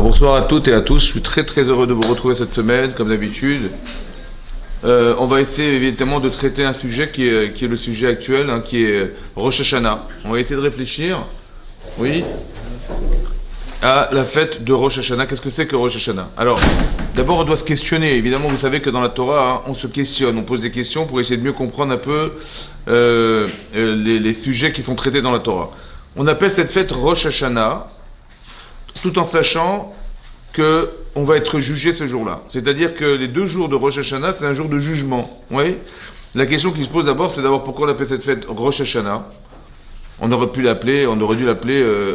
Bonsoir à toutes et à tous, je suis très heureux de vous retrouver cette semaine, comme d'habitude. On va essayer évidemment de traiter un sujet qui est le sujet actuel, qui est Rosh Hashanah. On va essayer de réfléchir, oui, à la fête de Rosh Hashanah. Qu'est-ce que c'est que Rosh Hashanah? Alors, d'abord on doit se questionner. Évidemment, vous savez que dans la Torah, on se questionne, on pose des questions pour essayer de mieux comprendre un peu les sujets qui sont traités dans la Torah. On appelle cette fête Rosh Hashanah, tout en sachant qu'on va être jugé ce jour-là. C'est-à-dire que les 2 jours de Rosh Hashanah, c'est un jour de jugement. Oui. La question qui se pose d'abord, c'est d'abord pourquoi on appelle cette fête Rosh Hashanah. On aurait dû l'appeler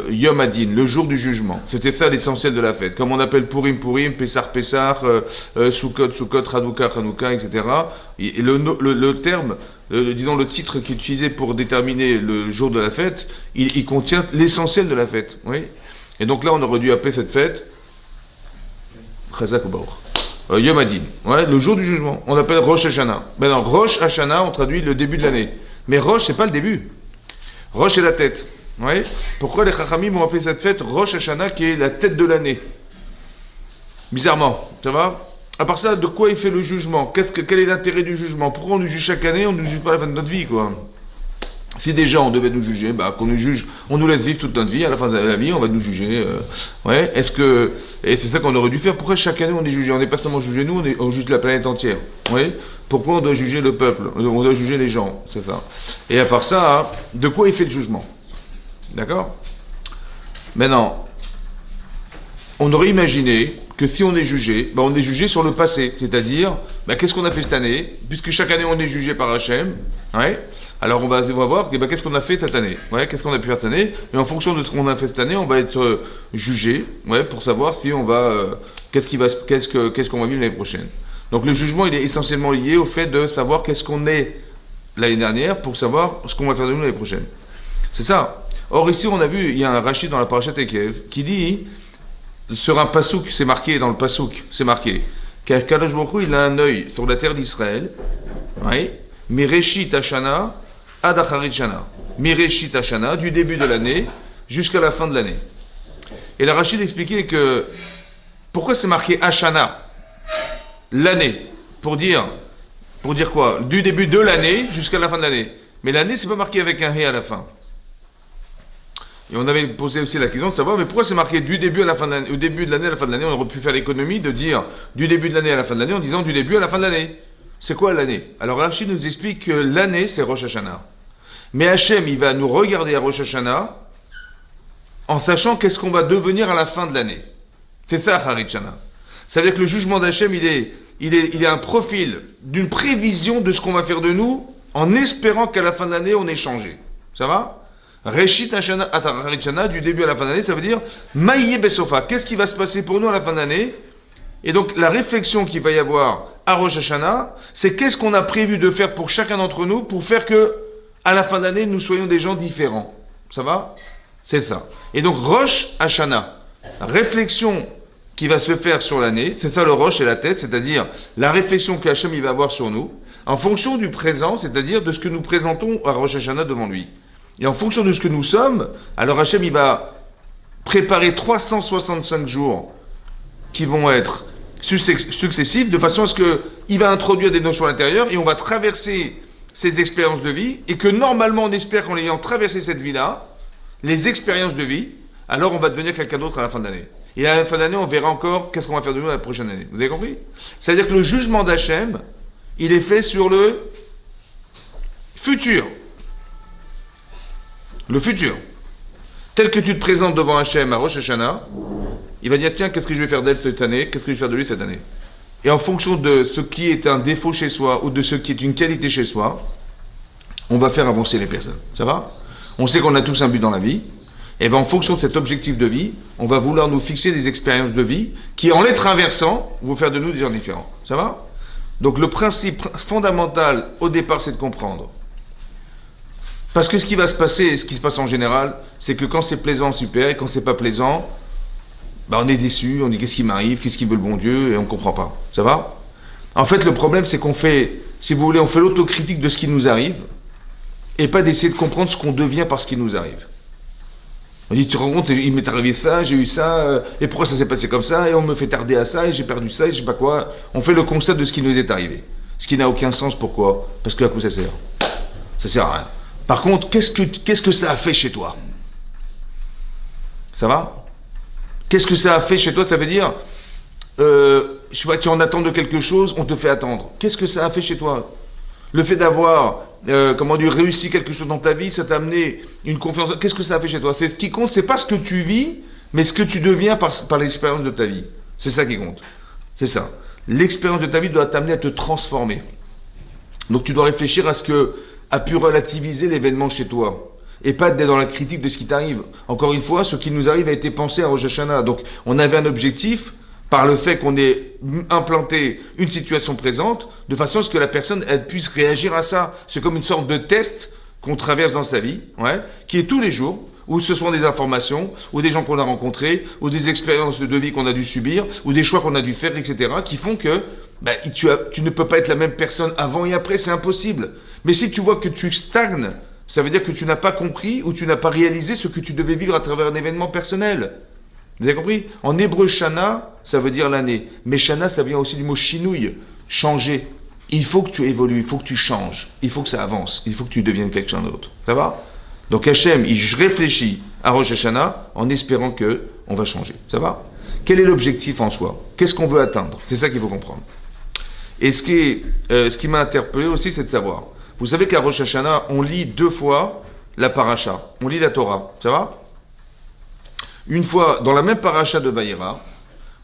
Yom Hadin, le jour du jugement. C'était ça l'essentiel de la fête. Comme on appelle Purim, Purim, Pessar, Pessar, Sukkot, Sukkot, Hanouka, Hanouka, etc. Et le terme, disons le titre qui est utilisé pour déterminer le jour de la fête, il contient l'essentiel de la fête. Oui. Et donc là, on aurait dû appeler cette fête Yom Hadin, ouais, le jour du jugement. On appelle Rosh Hashanah. Maintenant, Rosh Hashanah, on traduit le début de l'année. Mais Rosh, c'est pas le début. Rosh, c'est la tête. Ouais. Pourquoi les Chachamim ont appelé cette fête Rosh Hashanah, qui est la tête de l'année? Bizarrement, ça va? À part ça, de quoi il fait le jugement? Quel est l'intérêt du jugement? Pourquoi on nous juge chaque année? On ne nous juge pas à la fin de notre vie, quoi. Si déjà on devait nous juger, qu'on nous juge, on nous laisse vivre toute notre vie, à la fin de la vie, on va nous juger. Ouais, et c'est ça qu'on aurait dû faire. Pourquoi chaque année on est jugé? On n'est pas seulement jugé nous, on juge la planète entière. Ouais. Pourquoi on doit juger le peuple? On doit juger les gens, c'est ça. Et à part ça, de quoi il fait le jugement? D'accord? Maintenant, on aurait imaginé que si on est jugé, on est jugé sur le passé, c'est-à-dire, qu'est-ce qu'on a fait cette année? Puisque chaque année on est jugé par Hachem, ouais. Alors on va voir qu'est-ce qu'on a fait cette année, ouais, qu'est-ce qu'on a pu faire cette année, et en fonction de ce qu'on a fait cette année, on va être jugé, ouais, pour savoir si on va, qu'est-ce qu'on va vivre l'année prochaine. Donc le jugement, il est essentiellement lié au fait de savoir qu'est-ce qu'on est l'année dernière pour savoir ce qu'on va faire de nous l'année prochaine. C'est ça. Or ici, on a vu, il y a un Rashi dans la Parashat Ekev qui dit, sur un pasouk, c'est marqué dans le pasouk, c'est marqué, qu'Akadosh Baruch Hu, il a un œil sur la terre d'Israël, ouais, Mireshit Hashana Ad Acharit Shana. Mireshit Hashana, du début de l'année jusqu'à la fin de l'année. Et la Rachid expliquait que pourquoi c'est marqué Hashana, l'année, pour dire quoi? Du début de l'année jusqu'à la fin de l'année. Mais l'année, c'est pas marqué avec un He à la fin. Et on avait posé aussi la question de savoir, mais pourquoi c'est marqué du début à la fin de l'année, au début de l'année à la fin de l'année? On aurait pu faire l'économie de dire du début de l'année à la fin de l'année en disant du début à la fin de l'année. C'est quoi l'année? Alors Rachid nous explique que l'année, c'est Rosh Hashanah. Mais Hachem, il va nous regarder à Rosh Hashanah en sachant qu'est-ce qu'on va devenir à la fin de l'année. C'est ça, Harit Shana. Ça veut dire que le jugement d'Hachem, il est un profil d'une prévision de ce qu'on va faire de nous en espérant qu'à la fin de l'année, on ait changé. Ça va? Reshit Hashana, Harit Shana, du début à la fin de l'année, ça veut dire Maïe Besofa. Qu'est-ce qui va se passer pour nous à la fin de l'année? Et donc, la réflexion qu'il va y avoir à Rosh Hashanah, c'est qu'est-ce qu'on a prévu de faire pour chacun d'entre nous pour faire que, à la fin de l'année, nous soyons des gens différents. Ça va? C'est ça. Et donc, Rosh Hashanah, réflexion qui va se faire sur l'année, c'est ça le Rosh et la tête, c'est-à-dire la réflexion que Hachem il va avoir sur nous, en fonction du présent, c'est-à-dire de ce que nous présentons à Rosh Hashanah devant lui. Et en fonction de ce que nous sommes, alors Hachem il va préparer 365 jours qui vont être successifs, de façon à ce qu'il va introduire des notions à l'intérieur et on va traverser ces expériences de vie et que normalement on espère qu'en ayant traversé cette vie-là, les expériences de vie, alors on va devenir quelqu'un d'autre à la fin de l'année. Et à la fin de l'année, on verra encore qu'est-ce qu'on va faire de nous la prochaine année. Vous avez compris? C'est-à-dire que le jugement d'Hachem, il est fait sur le futur. Le futur. Tel que tu te présentes devant Hachem à Rosh Hashanah, il va dire, tiens, qu'est-ce que je vais faire d'elle cette année? Qu'est-ce que je vais faire de lui cette année? Et en fonction de ce qui est un défaut chez soi ou de ce qui est une qualité chez soi, on va faire avancer les personnes. Ça va? On sait qu'on a tous un but dans la vie. Et bien en fonction de cet objectif de vie, on va vouloir nous fixer des expériences de vie qui, en les traversant, vont faire de nous des gens différents. Ça va? Donc le principe fondamental au départ, c'est de comprendre. Parce que ce qui va se passer, et ce qui se passe en général, c'est que quand c'est plaisant, super, et quand c'est pas plaisant, on est déçu, on dit qu'est-ce qui m'arrive, qu'est-ce qu'il veut le bon Dieu, et on ne comprend pas. Ça va? En fait, le problème, c'est qu'on fait, si vous voulez, on fait l'autocritique de ce qui nous arrive, et pas d'essayer de comprendre ce qu'on devient par ce qui nous arrive. On dit, tu te rends compte, il m'est arrivé ça, j'ai eu ça, et pourquoi ça s'est passé comme ça, et on me fait tarder à ça, et j'ai perdu ça, et je sais pas quoi. On fait le constat de ce qui nous est arrivé. Ce qui n'a aucun sens, pourquoi? Parce que à quoi ça sert? Ça sert à rien. Par contre, qu'est-ce que ça a fait chez toi? Ça va? Qu'est-ce que ça a fait chez toi? Ça veut dire, je sais pas, tu en attends de quelque chose, on te fait attendre. Qu'est-ce que ça a fait chez toi? Le fait d'avoir, comment dire, réussi quelque chose dans ta vie, ça t'a amené une confiance. Qu'est-ce que ça a fait chez toi? C'est ce qui compte, c'est pas ce que tu vis, mais ce que tu deviens par l'expérience de ta vie. C'est ça qui compte. C'est ça. L'expérience de ta vie doit t'amener à te transformer. Donc tu dois réfléchir à ce que a pu relativiser l'événement chez toi. Et pas être dans la critique de ce qui t'arrive. Encore une fois, ce qui nous arrive a été pensé à Rosh Hashanah. Donc on avait un objectif par le fait qu'on ait implanté une situation présente, de façon à ce que la personne elle puisse réagir à ça. C'est comme une sorte de test qu'on traverse dans sa vie, ouais, qui est tous les jours, où ce sont des informations, ou des gens qu'on a rencontrés, ou des expériences de vie qu'on a dû subir, ou des choix qu'on a dû faire, etc., qui font que tu ne peux pas être la même personne avant et après, c'est impossible. Mais si tu vois que tu stagnes, ça veut dire que tu n'as pas compris ou tu n'as pas réalisé ce que tu devais vivre à travers un événement personnel. Vous avez compris? En hébreu, Shana, ça veut dire l'année. Mais Shana, ça vient aussi du mot chinouille, changer. Il faut que tu évolues, il faut que tu changes, il faut que ça avance, il faut que tu deviennes quelqu'un d'autre. Ça va? Donc Hachem, je réfléchis à Rosh Hashanah en espérant que on va changer. Ça va? Quel est l'objectif en soi? Qu'est-ce qu'on veut atteindre? C'est ça qu'il faut comprendre. Et ce qui m'a interpellé aussi, c'est de savoir. Vous savez qu'à Rosh Hashanah, on lit 2 fois la paracha. On lit la Torah. Ça va? Une fois, dans la même paracha de Vayera,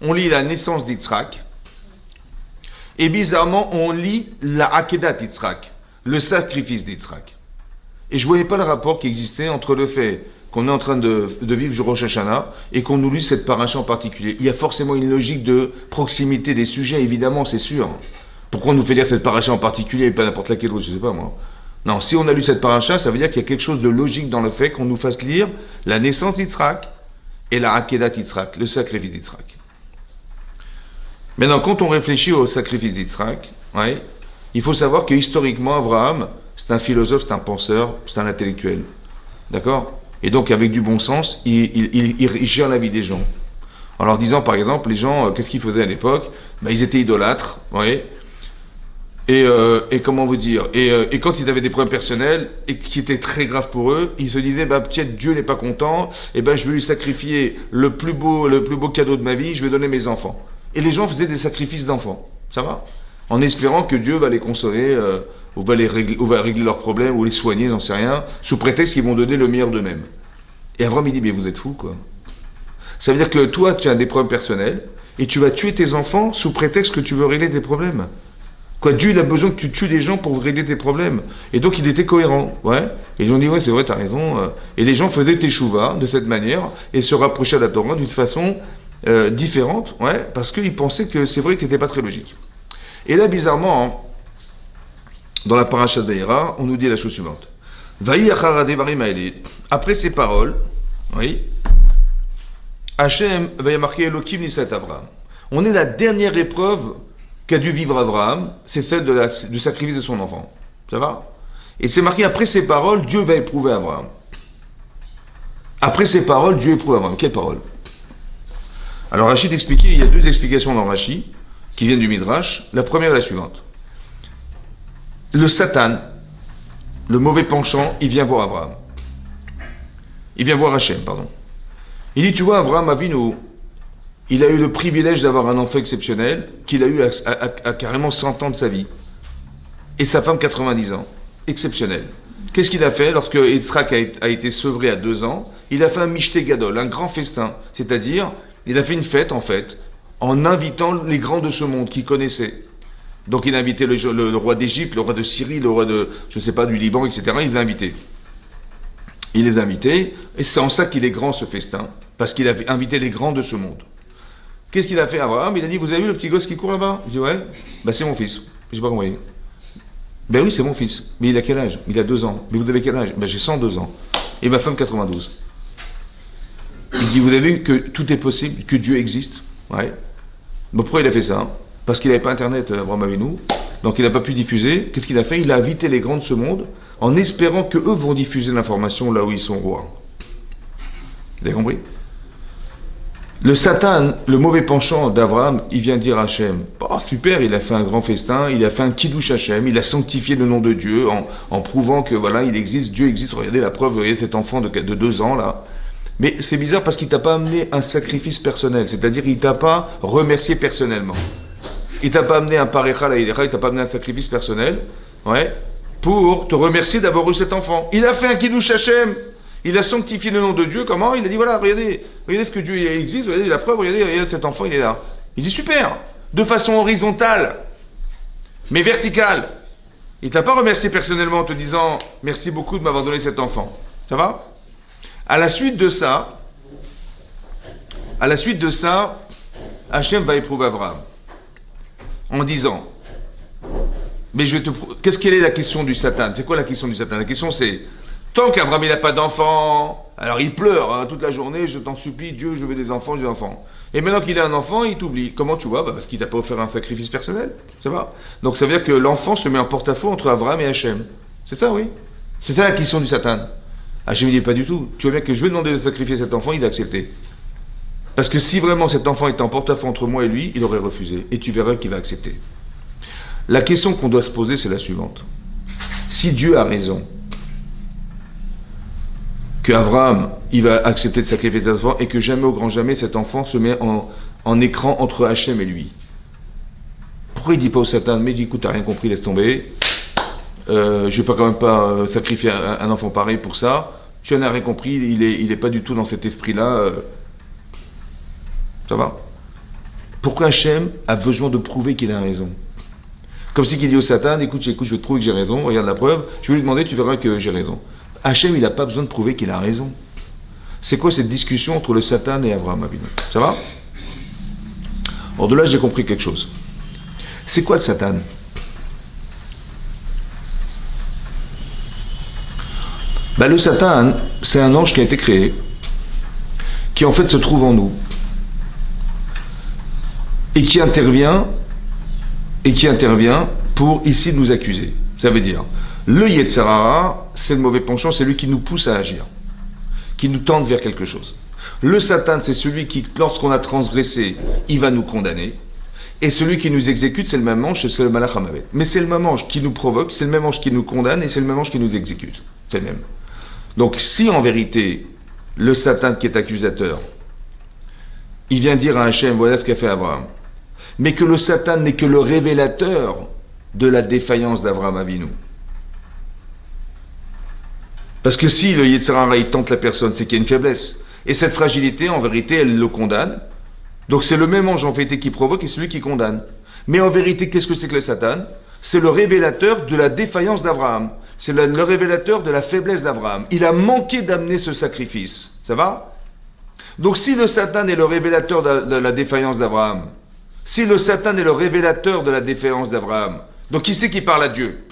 on lit la naissance d'Yitzhak. Et bizarrement, on lit la Akedat d'Yitzhak, le sacrifice d'Yitzhak. Et je ne voyais pas le rapport qui existait entre le fait qu'on est en train de vivre Rosh Hashanah et qu'on nous lit cette paracha en particulier. Il y a forcément une logique de proximité des sujets, évidemment, c'est sûr. Pourquoi on nous fait lire cette paracha en particulier et pas n'importe laquelle autre, je ne sais pas moi. Non, si on a lu cette paracha, ça veut dire qu'il y a quelque chose de logique dans le fait qu'on nous fasse lire la naissance d'Yitzhak et la Akedat d'Yitzhak, le sacrifice d'Yitzhak. Maintenant, quand on réfléchit au sacrifice d'Yitzhak, ouais, il faut savoir que historiquement, Abraham, c'est un philosophe, c'est un penseur, c'est un intellectuel. D'accord? Et donc, avec du bon sens, il gère la vie des gens. En leur disant, par exemple, les gens, qu'est-ce qu'ils faisaient à l'époque? Ils étaient idolâtres, ouais. Et comment vous dire? Et quand ils avaient des problèmes personnels, et qui étaient très graves pour eux, ils se disaient, peut-être Dieu n'est pas content, et je vais lui sacrifier le plus beau cadeau de ma vie, je vais donner mes enfants. Et les gens faisaient des sacrifices d'enfants. Ça va? En espérant que Dieu va les consoler, ou va régler leurs problèmes, ou les soigner, j'en sais rien, sous prétexte qu'ils vont donner le meilleur d'eux-mêmes. Et Abraham, il dit, mais vous êtes fous, quoi. Ça veut dire que toi, tu as des problèmes personnels, et tu vas tuer tes enfants sous prétexte que tu veux régler tes problèmes. Quoi, Dieu, il a besoin que tu tues des gens pour régler tes problèmes. Et donc, il était cohérent, ouais. Et ils ont dit, ouais, c'est vrai, t'as raison. Et les gens faisaient teshuva de cette manière, et se rapprochaient de la Torah d'une façon différente, ouais, parce qu'ils pensaient que c'est vrai que c'était pas très logique. Et là, bizarrement, hein, dans la paracha de Vayera, on nous dit la chose suivante. Après ces paroles, oui, Hachem va y marquer Elohim Nisat Avraham. On est la dernière épreuve qu'a dû vivre Avraham, c'est celle du sacrifice de son enfant. Ça va? Et c'est marqué, après ces paroles, Dieu va éprouver Avraham. Après ces paroles, Dieu éprouve Avraham. Quelle parole? Alors Rachid expliquait, il y a 2 explications dans Rachid, qui viennent du Midrash. La première est la suivante. Le Satan, le mauvais penchant, il vient voir Avraham. Il vient voir Hachem, pardon. Il dit, tu vois, Avraham Avinu, il a eu le privilège d'avoir un enfant exceptionnel, qu'il a eu à carrément 100 ans de sa vie. Et sa femme, 90 ans. Exceptionnel. Qu'est-ce qu'il a fait lorsque Yitzhak a été sevré à 2 ans? Il a fait un mishté gadol, un grand festin. C'est-à-dire, il a fait une fête, en fait, en invitant les grands de ce monde qu'il connaissait. Donc il a invité le roi d'Égypte, le roi de Syrie, le roi de, je ne sais pas, du Liban, etc. Il les a invités. Il les a invités, et c'est en ça qu'il est grand, ce festin, parce qu'il a invité les grands de ce monde. Qu'est-ce qu'il a fait, Abraham? Il a dit, vous avez vu le petit gosse qui court là-bas? Je dis, ouais. C'est mon fils. Je n'ai pas compris. Ben oui, c'est mon fils. Mais il a quel âge? Il a 2 ans. Mais vous avez quel âge? J'ai 102 ans. Et ma femme, 92. Il dit, vous avez vu que tout est possible, que Dieu existe? Ouais. Bon, pourquoi il a fait ça? Parce qu'il n'avait pas Internet, Abraham Avinu. Donc il n'a pas pu diffuser. Qu'est-ce qu'il a fait? Il a invité les grands de ce monde en espérant qu'eux vont diffuser l'information là où ils sont rois. Vous avez compris? Le Satan, le mauvais penchant d'Abraham, il vient dire à Hachem, oh super, il a fait un grand festin, il a fait un kiddush Hachem, il a sanctifié le nom de Dieu en prouvant que voilà, il existe, Dieu existe. Regardez la preuve, regardez cet enfant de 2 ans là. Mais c'est bizarre parce qu'il t'a pas amené un sacrifice personnel, c'est-à-dire il t'a pas remercié personnellement. Il t'a pas amené un parecha la ilaha, il t'a pas amené un sacrifice personnel, ouais, pour te remercier d'avoir eu cet enfant. Il a fait un kiddush Hachem. Il a sanctifié le nom de Dieu, comment? Il a dit, voilà, regardez ce que Dieu existe, regardez la preuve, regardez cet enfant, il est là. Il dit, super, de façon horizontale, mais verticale. Il ne t'a pas remercié personnellement en te disant, merci beaucoup de m'avoir donné cet enfant. Ça va? À la suite de ça, Hachem va éprouver Abraham, en disant, mais quelle est la question du Satan? C'est quoi la question du Satan? La question c'est, tant qu'Abraham n'a pas d'enfant, alors il pleure hein, toute la journée, je t'en supplie, Dieu, je veux des enfants, j'ai des enfants. Et maintenant qu'il a un enfant, il t'oublie. Comment tu vois? Parce qu'il t'a pas offert un sacrifice personnel, ça va? Donc ça veut dire que l'enfant se met en porte-à-faux entre Abraham et Hachem. C'est ça, oui? C'est ça la question du Satan. Hachem, il dit pas du tout. Tu vois bien que je vais demander de sacrifier cet enfant, il a accepté. Parce que si vraiment cet enfant était en porte-à-faux entre moi et lui, il aurait refusé. Et tu verras qu'il va accepter. La question qu'on doit se poser, c'est la suivante. Si Dieu a raison, que Abraham, il va accepter de sacrifier cet enfant et que jamais au grand jamais cet enfant se met en écran entre Hachem et lui. Pourquoi il dit pas au Satan, mais il dit, écoute, t'as rien compris, laisse tomber, je vais pas quand même pas sacrifier un enfant pareil pour ça, tu n'as rien compris, il est pas du tout dans cet esprit-là, ça va? Pourquoi Hachem a besoin de prouver qu'il a raison? Comme si il dit au Satan, écoute, je vais te prouver que j'ai raison, regarde la preuve, je vais lui demander, tu verras que j'ai raison. Hachem, il n'a pas besoin de prouver qu'il a raison. C'est quoi cette discussion entre le Satan et Abraham Avinu? Ça va? Or de là, j'ai compris quelque chose. C'est quoi le Satan? Le Satan, c'est un ange qui a été créé, qui en fait se trouve en nous, et qui intervient pour ici nous accuser. Ça veut dire, le Yetzer Hara, c'est le mauvais penchant, c'est lui qui nous pousse à agir, qui nous tente vers quelque chose. Le Satan, c'est celui qui, lorsqu'on a transgressé, il va nous condamner. Et celui qui nous exécute, c'est le même ange, c'est le Malach HaMavet. Mais c'est le même ange qui nous provoque, c'est le même ange qui nous condamne, et c'est le même ange qui nous exécute. C'est le même. Donc si en vérité, le Satan qui est accusateur, il vient dire à Hachem, voilà ce qu'a fait Abraham, mais que le Satan n'est que le révélateur de la défaillance d'Abraham Avinu. Parce que si le Yetzer Hara il tente la personne, c'est qu'il y a une faiblesse. Et cette fragilité, en vérité, elle le condamne. Donc c'est le même ange en vérité qui provoque et celui qui condamne. Mais en vérité, qu'est-ce que c'est que le Satan? C'est le révélateur de la défaillance d'Abraham. C'est le révélateur de la faiblesse d'Abraham. Il a manqué d'amener ce sacrifice. Ça va? Donc si le Satan est le révélateur de la défaillance d'Abraham, si le Satan est le révélateur de la défaillance d'Abraham, donc qui c'est qui parle à Dieu?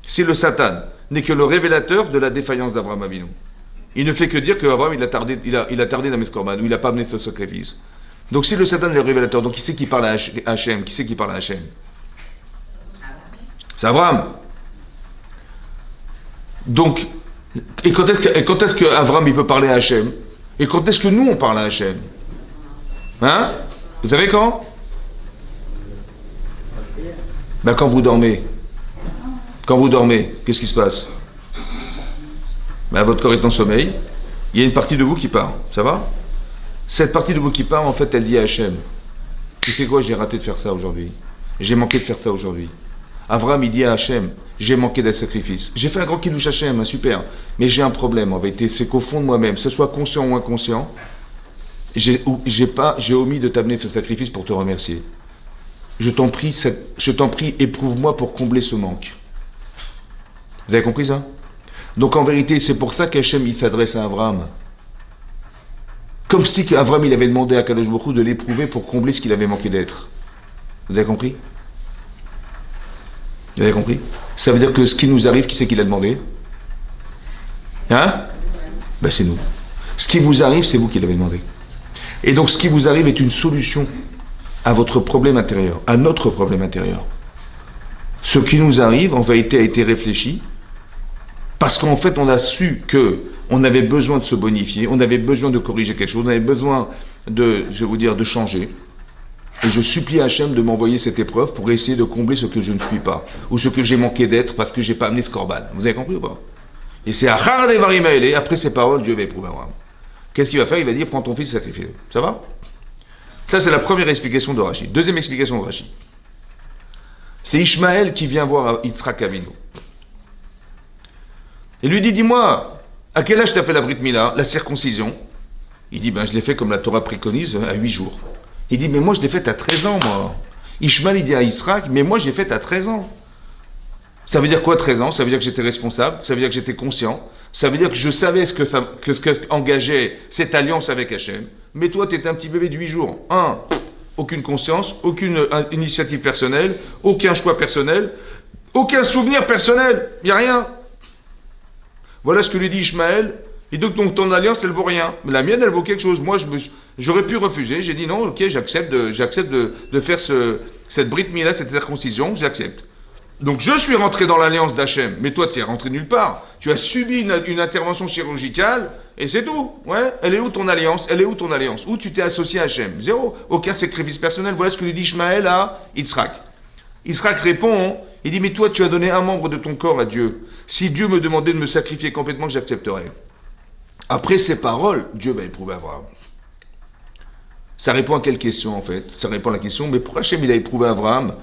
Si le Satan n'est que le révélateur de la défaillance d'Abraham Avinu, il ne fait que dire qu'Abraham il a tardé dans Meskorban, ou il n'a pas amené ce sacrifice. Donc si le Satan est le révélateur, donc qui c'est qui parle à Hachem? Qui c'est qui parle à Hachem? C'est Abraham. Donc, et quand est-ce qu'Abraham il peut parler à Hachem? Et quand est-ce que nous on parle à Hachem? Hein? Vous savez quand? Quand vous dormez. Quand vous dormez, qu'est-ce qui se passe? Votre corps est en sommeil, il y a une partie de vous qui part, ça va? Cette partie de vous qui part, en fait, elle dit à Hachem, tu sais quoi, j'ai raté de faire ça aujourd'hui. J'ai manqué de faire ça aujourd'hui. Abraham, il dit à Hachem, j'ai manqué d'un sacrifice. J'ai fait un grand kiddush Hachem, super, mais j'ai un problème en vérité, c'est qu'au fond de moi-même, que ce soit conscient ou inconscient, j'ai omis de t'amener ce sacrifice pour te remercier. Je t'en prie, éprouve-moi pour combler ce manque. Vous avez compris ça? Donc en vérité, c'est pour ça qu'Hachem il s'adresse à Abraham. Comme si Abraham il avait demandé à Kadosh Baruch Hu de l'éprouver pour combler ce qu'il avait manqué d'être. Vous avez compris? Vous avez compris? Ça veut dire que ce qui nous arrive, qui c'est qui l'a demandé? Hein? C'est nous. Ce qui vous arrive, c'est vous qui l'avez demandé. Et donc ce qui vous arrive est une solution à votre problème intérieur, à notre problème intérieur. Ce qui nous arrive, en vérité, a été réfléchi, parce qu'en fait, on a su que on avait besoin de se bonifier, on avait besoin de corriger quelque chose, on avait besoin de, je vais vous dire, de changer. Et je supplie Hachem de m'envoyer cette épreuve pour essayer de combler ce que je ne suis pas, ou ce que j'ai manqué d'être parce que j'ai pas amené ce korban. Vous avez compris ou pas? Et c'est Achar Devarim Haele, après ces paroles, Dieu va éprouver Abraham. Qu'est-ce qu'il va faire? Il va dire, prends ton fils et sacrifie-le. Ça va? Ça, c'est la première explication de Rashi. Deuxième explication de Rashi. C'est Ishmaël qui vient voir Yitzhak Avinu. Et lui dit, dis-moi, à quel âge tu as fait la Brit Mila, la circoncision? Il dit, ben je l'ai fait comme la Torah préconise, à 8 jours. Il dit, mais moi je l'ai faite à 13 ans, moi. Ishmaël, il dit à Yitzhak, mais moi je l'ai faite à 13 ans. Ça veut dire quoi 13 ans? Ça veut dire que j'étais responsable, ça veut dire que j'étais conscient, ça veut dire que je savais ce que engageait cette alliance avec Hachem. Mais toi, tu étais un petit bébé de 8 jours. Aucune conscience, aucune initiative personnelle, aucun choix personnel, aucun souvenir personnel, il n'y a rien. Voilà ce que lui dit Ishmaël. Et donc ton alliance, elle vaut rien. Mais la mienne, elle vaut quelque chose. Moi, j'aurais pu refuser. J'ai dit non, ok, j'accepte de faire cette Brit Mila, cette circoncision, j'accepte. Donc je suis rentré dans l'alliance d'Hachem, mais toi tu es rentré nulle part. Tu as subi une intervention chirurgicale et c'est tout. Ouais. Elle est où ton alliance? Elle est où ton alliance? Où tu t'es associé à Hachem? Zéro. Aucun sacrifice personnel. Voilà ce que lui dit Ishmaël à Yitzhak. Yitzhak répond, il dit mais toi tu as donné un membre de ton corps à Dieu. Si Dieu me demandait de me sacrifier complètement, j'accepterais. Après ces paroles, Dieu va éprouver Abraham. Ça répond à quelle question en fait? Ça répond à la question, mais pourquoi Hachem il a éprouvé Abraham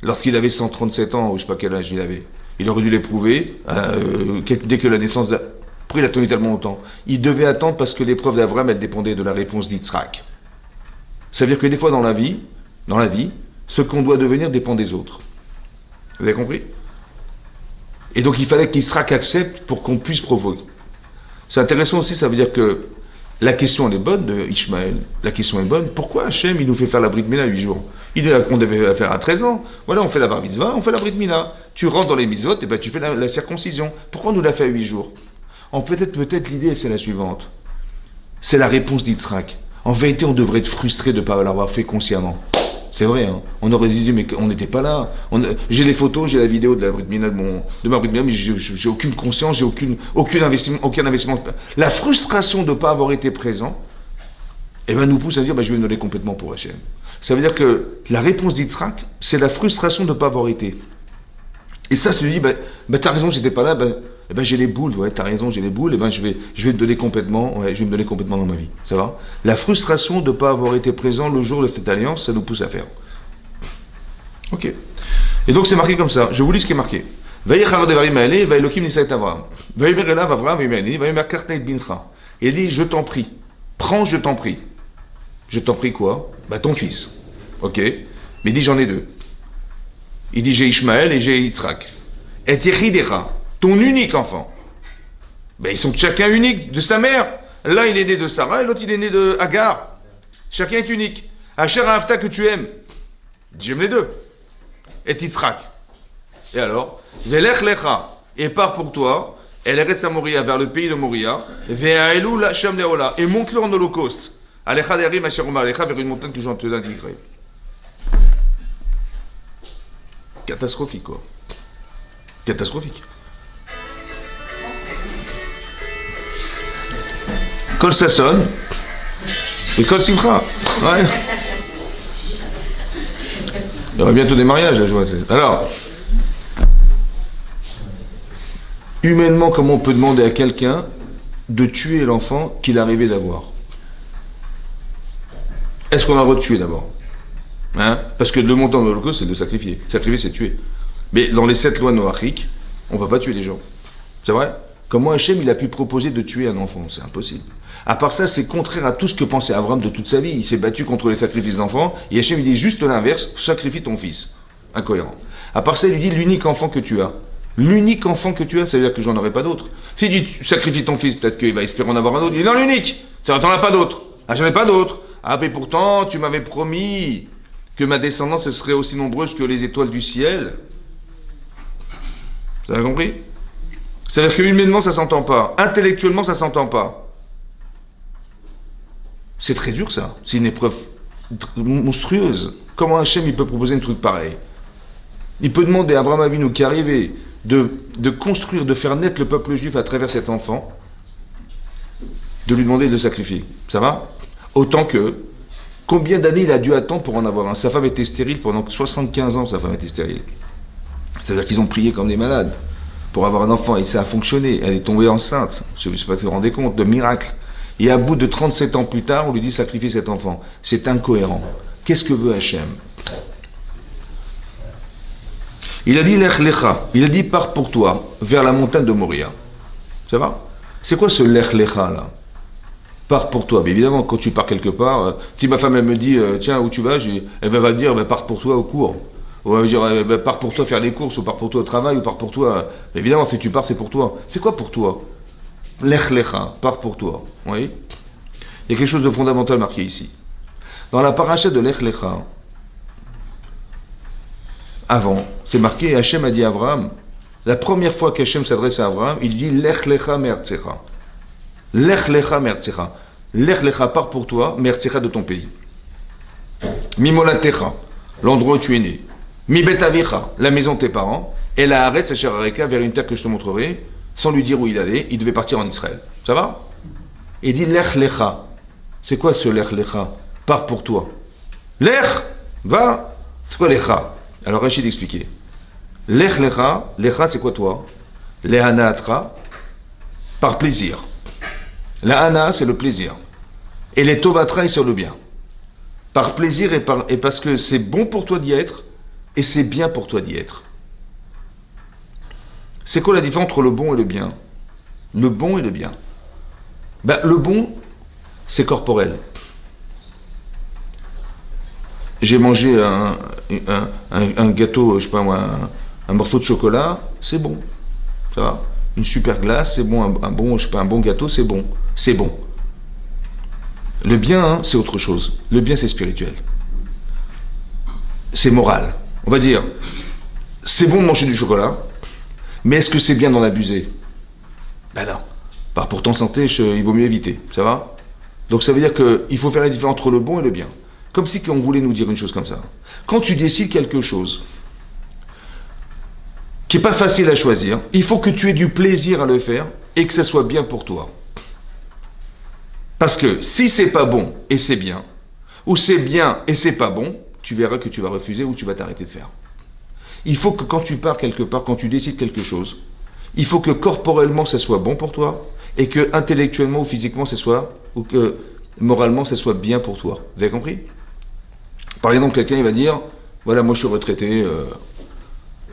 lorsqu'il avait 137 ans, ou je ne sais pas quel âge il avait? Il aurait dû l'éprouver dès que la naissance. Pourquoi il a attendu tellement longtemps? Il devait attendre parce que l'épreuve d'Abraham, elle dépendait de la réponse d'Yitzhak. Ça veut dire que des fois dans la vie, ce qu'on doit devenir dépend des autres. Vous avez compris? Et donc il fallait qu'Yitzhak accepte pour qu'on puisse provoquer. C'est intéressant aussi, ça veut dire que la question elle est bonne de Ishmaël. La question est bonne. Pourquoi Hachem il nous fait faire la Brit Mila à 8 jours? Il est là qu'on devait la faire à 13 ans. Voilà, on fait la Bar Mitzvah, on fait la Brit Mila. Tu rentres dans les mitzvot, et ben tu fais la circoncision. Pourquoi on nous l'a fait à 8 jours? Peut-être l'idée c'est la suivante. C'est la réponse d'Yitzhak. En vérité, on devrait être frustré de ne pas l'avoir fait consciemment. C'est vrai, hein. On aurait dit, mais on n'était pas là. J'ai les photos, j'ai la vidéo de la Brit Mila, de ma Brit Mila, mais j'ai aucune conscience, j'ai aucun investissement. La frustration de ne pas avoir été présent, nous pousse à dire, je vais me donner complètement pour Hachem. Ça veut dire que la réponse d'Yitzhak, c'est la frustration de ne pas avoir été. Et ça, se dit, t'as raison, j'étais pas là, j'ai les boules, ouais, t'as raison, j'ai les boules, je vais me donner complètement, je vais me donner complètement dans ma vie. Ça va? La frustration de ne pas avoir été présent le jour de cette alliance, ça nous pousse à faire. Ok. Et donc c'est marqué comme ça. Je vous lis ce qui est marqué. Il dit, je t'en prie. Prends, je t'en prie. Je t'en prie quoi? Ton fils. Ok. Mais il dit, j'en ai deux. Il dit, j'ai Ishmaël et j'ai Yitzhak. Et Yechidecha, ton unique enfant. Ils sont chacun uniques de sa mère. L'un, il est né de Sarah et l'autre, il est né de Hagar. Chacun est unique. Asher Ahavta que tu aimes. J'aime les deux. Et Yitzhak. Et alors? Velech lecha. Et pars pour toi. El Eretz Moria, vers le pays de Moria. Ve'aelu la Shem leola. Et monte-le en holocauste. Alecha derim asher omar alecha, vers une montagne que j'en te indiquerai. Catastrophique, quoi. Catastrophique. Kol ça sonne, et Kol Simcha. Ouais. Il y aura bientôt des mariages, là, je vois. Alors, humainement, comment on peut demander à quelqu'un de tuer l'enfant qu'il arrivait d'avoir? Est-ce qu'on a le droit de tuer d'abord? Parce que le montant de l'Holocauste, c'est de sacrifier. Sacrifier, c'est tuer. Mais dans les 7 lois noachiques, on ne va pas tuer les gens. C'est vrai? Comment Hachem il a pu proposer de tuer un enfant? C'est impossible. À part ça, c'est contraire à tout ce que pensait Abraham de toute sa vie. Il s'est battu contre les sacrifices d'enfants. Et Hachem il dit juste l'inverse, sacrifie ton fils. Incohérent. À part ça, il lui dit l'unique enfant que tu as. L'unique enfant que tu as, ça veut dire que j'en aurai pas d'autre. S'il dit sacrifie ton fils, peut-être qu'il va espérer en avoir un autre. Il dit non, l'unique. Ça veut dire t'en as pas d'autre. Ah, j'en ai pas d'autre. Ah, mais pourtant, tu m'avais promis que ma descendance serait aussi nombreuse que les étoiles du ciel. Vous avez compris? C'est-à-dire que humainement, ça s'entend pas. Intellectuellement, ça s'entend pas. C'est très dur, ça. C'est une épreuve monstrueuse. Comment Hachem, il peut proposer un truc pareil? Il peut demander à Abraham Avinu qui arrivait de construire, de faire naître le peuple juif à travers cet enfant. de lui demander de le sacrifier. Ça va? Autant que, combien d'années il a dû attendre pour en avoir un? Sa femme était stérile pendant 75 ans, sa femme était stérile. C'est-à-dire qu'ils ont prié comme des malades pour avoir un enfant, et ça a fonctionné. Elle est tombée enceinte, je ne sais pas si vous vous rendez compte, de miracle. Et à bout de 37 ans plus tard, on lui dit sacrifier cet enfant. C'est incohérent. Qu'est-ce que veut Hachem? Il a dit Lech Lecha, il a dit pars pour toi vers la montagne de Moria. Ça va? C'est quoi ce Lech Lecha là? Pars pour toi. Mais évidemment, quand tu pars quelque part, si ma femme elle me dit tiens, où tu vas, elle va me dire pars pour toi au cours. Ou elle va me dire pars pour toi faire les courses, ou pars pour toi au travail, ou pars pour toi. Mais évidemment, si tu pars, c'est pour toi. C'est quoi pour toi? Lech Lecha, pars pour toi. Oui? Il y a quelque chose de fondamental marqué ici. Dans la paracha de Lech Lecha, avant, c'est marqué, Hachem a dit à Abraham, la première fois qu'Hachem s'adresse à Abraham, il dit Lech Lecha me'artzecha. Lech Lecha me'artzecha. Lech Lecha, pars pour toi, me'artzecha de ton pays. Mimolatecha, l'endroit où tu es né. Mi bet avicha, la maison de tes parents. Et la Haaretz asher areka, vers une terre que je te montrerai, sans lui dire où il allait, il devait partir en Israël. Ça va? Il dit Lech Lecha. C'est quoi ce Lech Lecha? Pars pour toi. Lech, va. C'est quoi Lecha? Alors Rachid expliquait. Lech Lecha, Lecha c'est quoi toi? Lehanaatra, par plaisir. La Hana c'est le plaisir. Et les Tovatra c'est le bien. Par plaisir et parce que c'est bon pour toi d'y être, et c'est bien pour toi d'y être. C'est quoi la différence entre le bon et le bien? Le bon et le bien. Le bon, c'est corporel. J'ai mangé un gâteau, je sais pas moi, un morceau de chocolat, c'est bon. Ça va. Une super glace, c'est bon. Un bon, je sais pas, un bon gâteau, c'est bon. C'est bon. Le bien, hein, c'est autre chose. Le bien, c'est spirituel. C'est moral. On va dire, c'est bon de manger du chocolat, mais est-ce que c'est bien d'en abuser? Ben non. Pour ton santé, il vaut mieux éviter. Ça va? Donc ça veut dire qu'il faut faire la différence entre le bon et le bien. Comme si on voulait nous dire une chose comme ça. Quand tu décides quelque chose qui n'est pas facile à choisir, il faut que tu aies du plaisir à le faire et que ça soit bien pour toi. Parce que si c'est pas bon et c'est bien, ou c'est bien et c'est pas bon, tu verras que tu vas refuser ou tu vas t'arrêter de faire. Il faut que quand tu pars quelque part, quand tu décides quelque chose, il faut que corporellement ça soit bon pour toi et que intellectuellement ou physiquement ça soit, ou que moralement ça soit bien pour toi. Vous avez compris? Par exemple, quelqu'un il va dire, voilà, moi je suis retraité,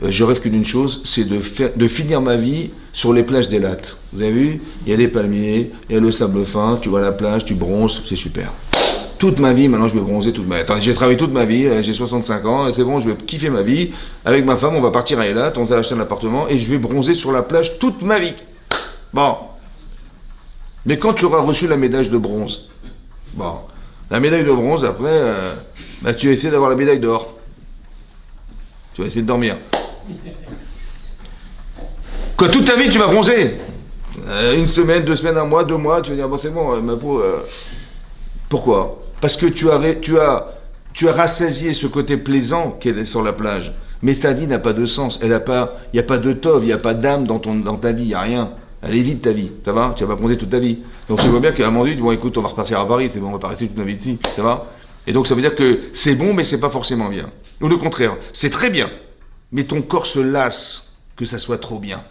je rêve que d'une chose, c'est de finir ma vie sur les plages d'Eilat. Vous avez vu? Il y a les palmiers, il y a le sable fin, tu vois la plage, tu bronzes, c'est super. Toute ma vie, maintenant je vais bronzer toute ma vie. Attends, j'ai travaillé toute ma vie, j'ai 65 ans, c'est bon, je vais kiffer ma vie. Avec ma femme, on va partir à Eilat, on va acheter un appartement et je vais bronzer sur la plage toute ma vie. Bon. Mais quand tu auras reçu la médaille de bronze, bon, la médaille de bronze, après, tu vas essayer d'avoir la médaille d'or. Tu vas essayer de dormir. Quoi, toute ta vie, tu vas bronzer. Une semaine, 2 semaines, 1 mois, 2 mois, tu vas dire, bon, c'est bon, ma peau... Pourquoi? Parce que tu as rassasié ce côté plaisant qu'elle est sur la plage. Mais ta vie n'a pas de sens. Il n'y a pas de tov, il n'y a pas d'âme dans ta vie, il n'y a rien. Elle est vide ta vie, ça va? Tu vas pas bronzer toute ta vie. Donc je vois bien qu'à un moment donné, bon écoute, on va repartir à Paris, c'est bon, on va pas rester toute notre vie ici, ça va? Et donc ça veut dire que c'est bon, mais c'est pas forcément bien. Ou le contraire, c'est très bien, mais ton corps se lasse que ça soit trop bien.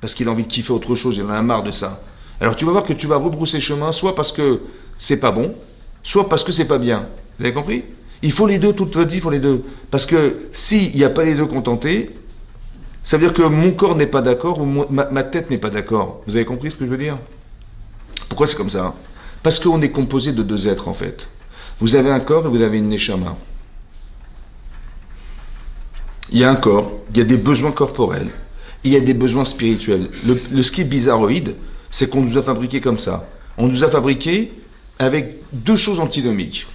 Parce qu'il a envie de kiffer autre chose, il en a marre de ça. Alors tu vas voir que tu vas rebrousser chemin, soit parce que c'est pas bon, soit parce que c'est pas bien. Vous avez compris? Il faut les deux, toute votre vie, il faut les deux. Parce que s'il n'y a pas les deux contentés, ça veut dire que mon corps n'est pas d'accord ou ma tête n'est pas d'accord. Vous avez compris ce que je veux dire? Pourquoi c'est comme ça? Parce qu'on est composé de 2 êtres en fait. Vous avez un corps et vous avez une neshama. Il y a un corps, il y a des besoins corporels, il y a des besoins spirituels. Ce qui est bizarroïde, c'est qu'on nous a fabriqués comme ça. On nous a fabriqués avec 2 choses antinomiques.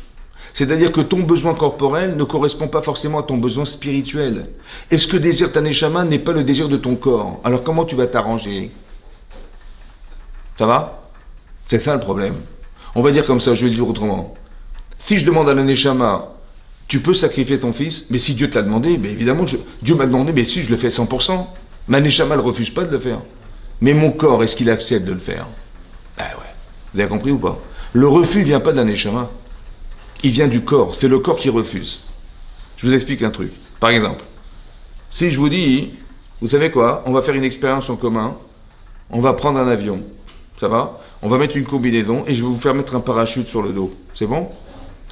C'est-à-dire que ton besoin corporel ne correspond pas forcément à ton besoin spirituel. Et ce que désire ta neshama n'est pas le désir de ton corps. Alors comment tu vas t'arranger? Ça va? C'est ça le problème. On va dire comme ça, je vais le dire autrement. Si je demande à la neshama, tu peux sacrifier ton fils, mais si Dieu te l'a demandé, mais évidemment, Dieu m'a demandé, mais si je le fais 100%, ma neshama ne refuse pas de le faire. Mais mon corps, est-ce qu'il accepte de le faire? Ben ouais. Vous avez compris ou pas? Le refus ne vient pas de la neshama. Il vient du corps. C'est le corps qui refuse. Je vous explique un truc. Par exemple, si je vous dis, vous savez quoi? On va faire une expérience en commun. On va prendre un avion. Ça va? On va mettre une combinaison et je vais vous faire mettre un parachute sur le dos. C'est bon?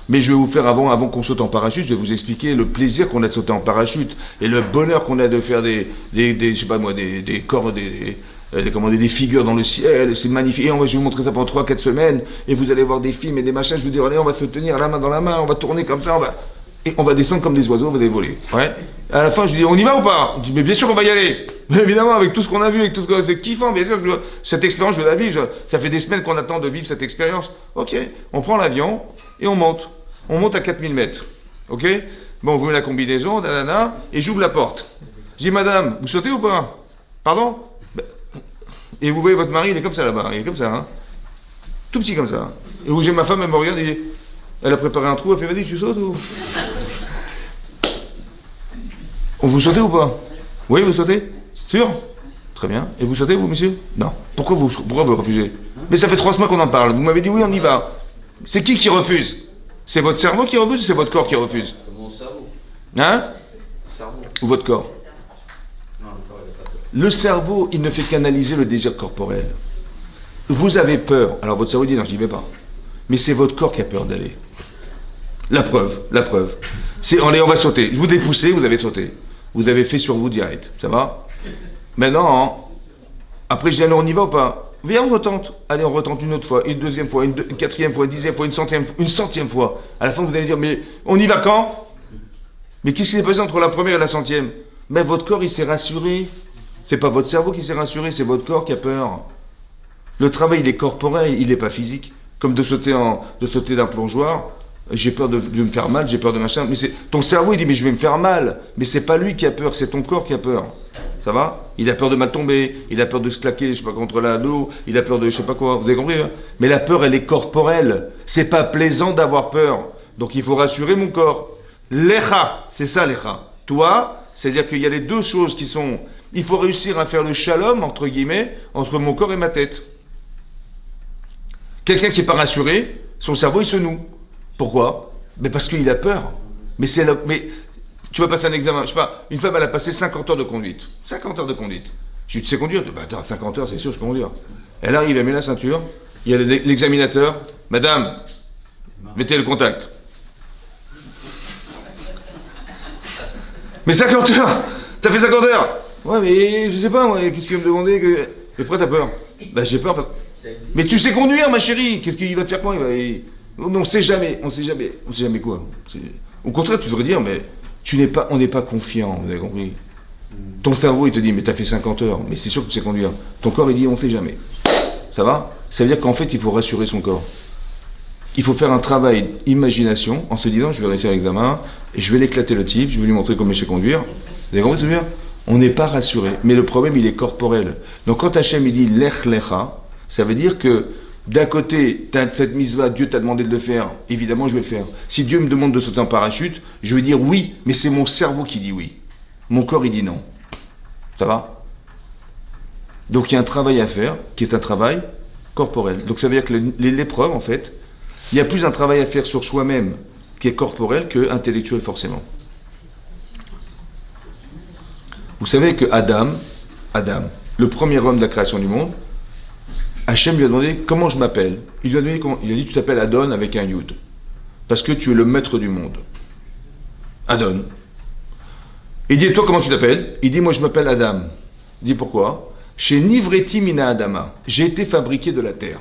Mais je vais vous faire avant qu'on saute en parachute, je vais vous expliquer le plaisir qu'on a de sauter en parachute et le bonheur qu'on a de faire je sais pas moi, des corps, des figures dans le ciel. C'est magnifique. Et je vais vous montrer ça pendant 3-4 semaines et vous allez voir des films et des machins. Je vais vous dire, allez, on va se tenir la main dans la main, on va tourner comme ça, et on va descendre comme des oiseaux, on va voler. Ouais. À la fin, je dis, on y va ou pas? Je dis, mais bien sûr qu'on va y aller. Mais évidemment, avec tout ce qu'on a vu, avec tout ce qu'on a, c'est kiffant, bien sûr. Cette expérience, je veux la vivre. Ça fait des semaines qu'on attend de vivre cette expérience. Ok, on prend l'avion et on monte. On monte à 4000 mètres. Ok? Bon, on vous met la combinaison, nanana, et j'ouvre la porte. Je dis, madame, vous sautez ou pas? Pardon? Et vous voyez votre mari, il est comme ça là-bas. Il est comme ça, hein? Tout petit comme ça. Et où j'ai ma femme, elle me regarde, elle a préparé un trou, elle fait, vas-y, tu sautes ou? Vous sautez ou pas? Oui, vous sautez? Sûr? Très bien. Et vous sautez, vous, monsieur? Non. Pourquoi vous refusez? Mais ça fait 3 mois qu'on en parle. Vous m'avez dit oui, on y va. C'est qui refuse? C'est votre cerveau qui refuse ou c'est votre corps qui refuse? C'est mon cerveau. Hein? Le cerveau. Ou votre corps? Non, le corps, il n'a pas peur. Le cerveau, il ne fait qu'analyser le désir corporel. Vous avez peur. Alors votre cerveau dit non, je n'y vais pas. Mais c'est votre corps qui a peur d'aller. La preuve. On va sauter. Je vous ai poussé, vous avez sauté. Vous avez fait sur vous direct. Ça va? Maintenant, après je dis alors on y va ou pas? Viens, on retente. Allez, on retente une autre fois, une deuxième fois, une quatrième fois, une dixième fois, une centième fois. À la fin, vous allez dire, mais on y va quand? Mais qu'est-ce qui s'est passé entre la première et la centième? Mais votre corps, il s'est rassuré. C'est pas votre cerveau qui s'est rassuré, c'est votre corps qui a peur. Le travail, il est corporel, il n'est pas physique. Comme de sauter d'un plongeoir. J'ai peur de me faire mal, j'ai peur de machin. Mais ton cerveau, il dit, mais je vais me faire mal. Mais c'est pas lui qui a peur, c'est ton corps qui a peur. Ça va? Il a peur de mal tomber, il a peur de se claquer, je sais pas, contre l'eau, il a peur de je sais pas quoi. Vous avez compris, hein? Mais la peur, elle est corporelle. C'est pas plaisant d'avoir peur. Donc il faut rassurer mon corps. Lecha, c'est ça lecha. Toi, c'est-à-dire qu'il y a les deux choses qui sont... Il faut réussir à faire le shalom, entre guillemets, entre mon corps et ma tête. Quelqu'un qui n'est pas rassuré, son cerveau, il se noue. Pourquoi? Mais parce qu'il a peur. Mais tu vas passer un examen, je sais pas, une femme, elle a passé 50 heures de conduite. 50 heures de conduite. Je dis, tu sais conduire? Bah attends, 50 heures, c'est sûr, je peux conduire. Elle arrive, elle met la ceinture, il y a l'examinateur, madame, mettez le contact. Mais 50 heures! T'as fait 50 heures! Ouais, mais je sais pas, moi, qu'est-ce qu'il va me demander Mais pourquoi t'as peur? Bah j'ai peur parce... Mais tu sais conduire, ma chérie! Qu'est-ce qu'il va te faire quoi? Mais on sait jamais quoi. Au contraire, tu devrais dire, mais on n'est pas confiant, vous avez compris? Ton cerveau, il te dit, mais t'as fait 50 heures, mais c'est sûr que tu sais conduire. Ton corps, il dit, on sait jamais. Ça va? Ça veut dire qu'en fait, il faut rassurer son corps. Il faut faire un travail d'imagination en se disant, je vais réussir l'examen, et je vais l'éclater le type, je vais lui montrer comment je sais conduire. Vous avez compris ce que je veux dire? On n'est pas rassuré, mais le problème, il est corporel. Donc quand Hachem, il dit, lech lecha, ça veut dire que d'un côté, tu as cette mitzvah, Dieu t'a demandé de le faire, évidemment je vais le faire. Si Dieu me demande de sauter en parachute, je vais dire oui, mais c'est mon cerveau qui dit oui. Mon corps il dit non. Ça va? Donc il y a un travail à faire, qui est un travail corporel. Donc ça veut dire que l'épreuve, en fait, il y a plus un travail à faire sur soi-même qui est corporel que intellectuel forcément. Vous savez que Adam, le premier homme de la création du monde, Hachem lui a demandé comment je m'appelle. Il a dit tu t'appelles Adon avec un yud. Parce que tu es le maître du monde. Adon. Il dit, toi comment tu t'appelles? Il dit, moi je m'appelle Adam. Il dit, pourquoi? Chez Nivreti Mina Adama. J'ai été fabriqué de la terre.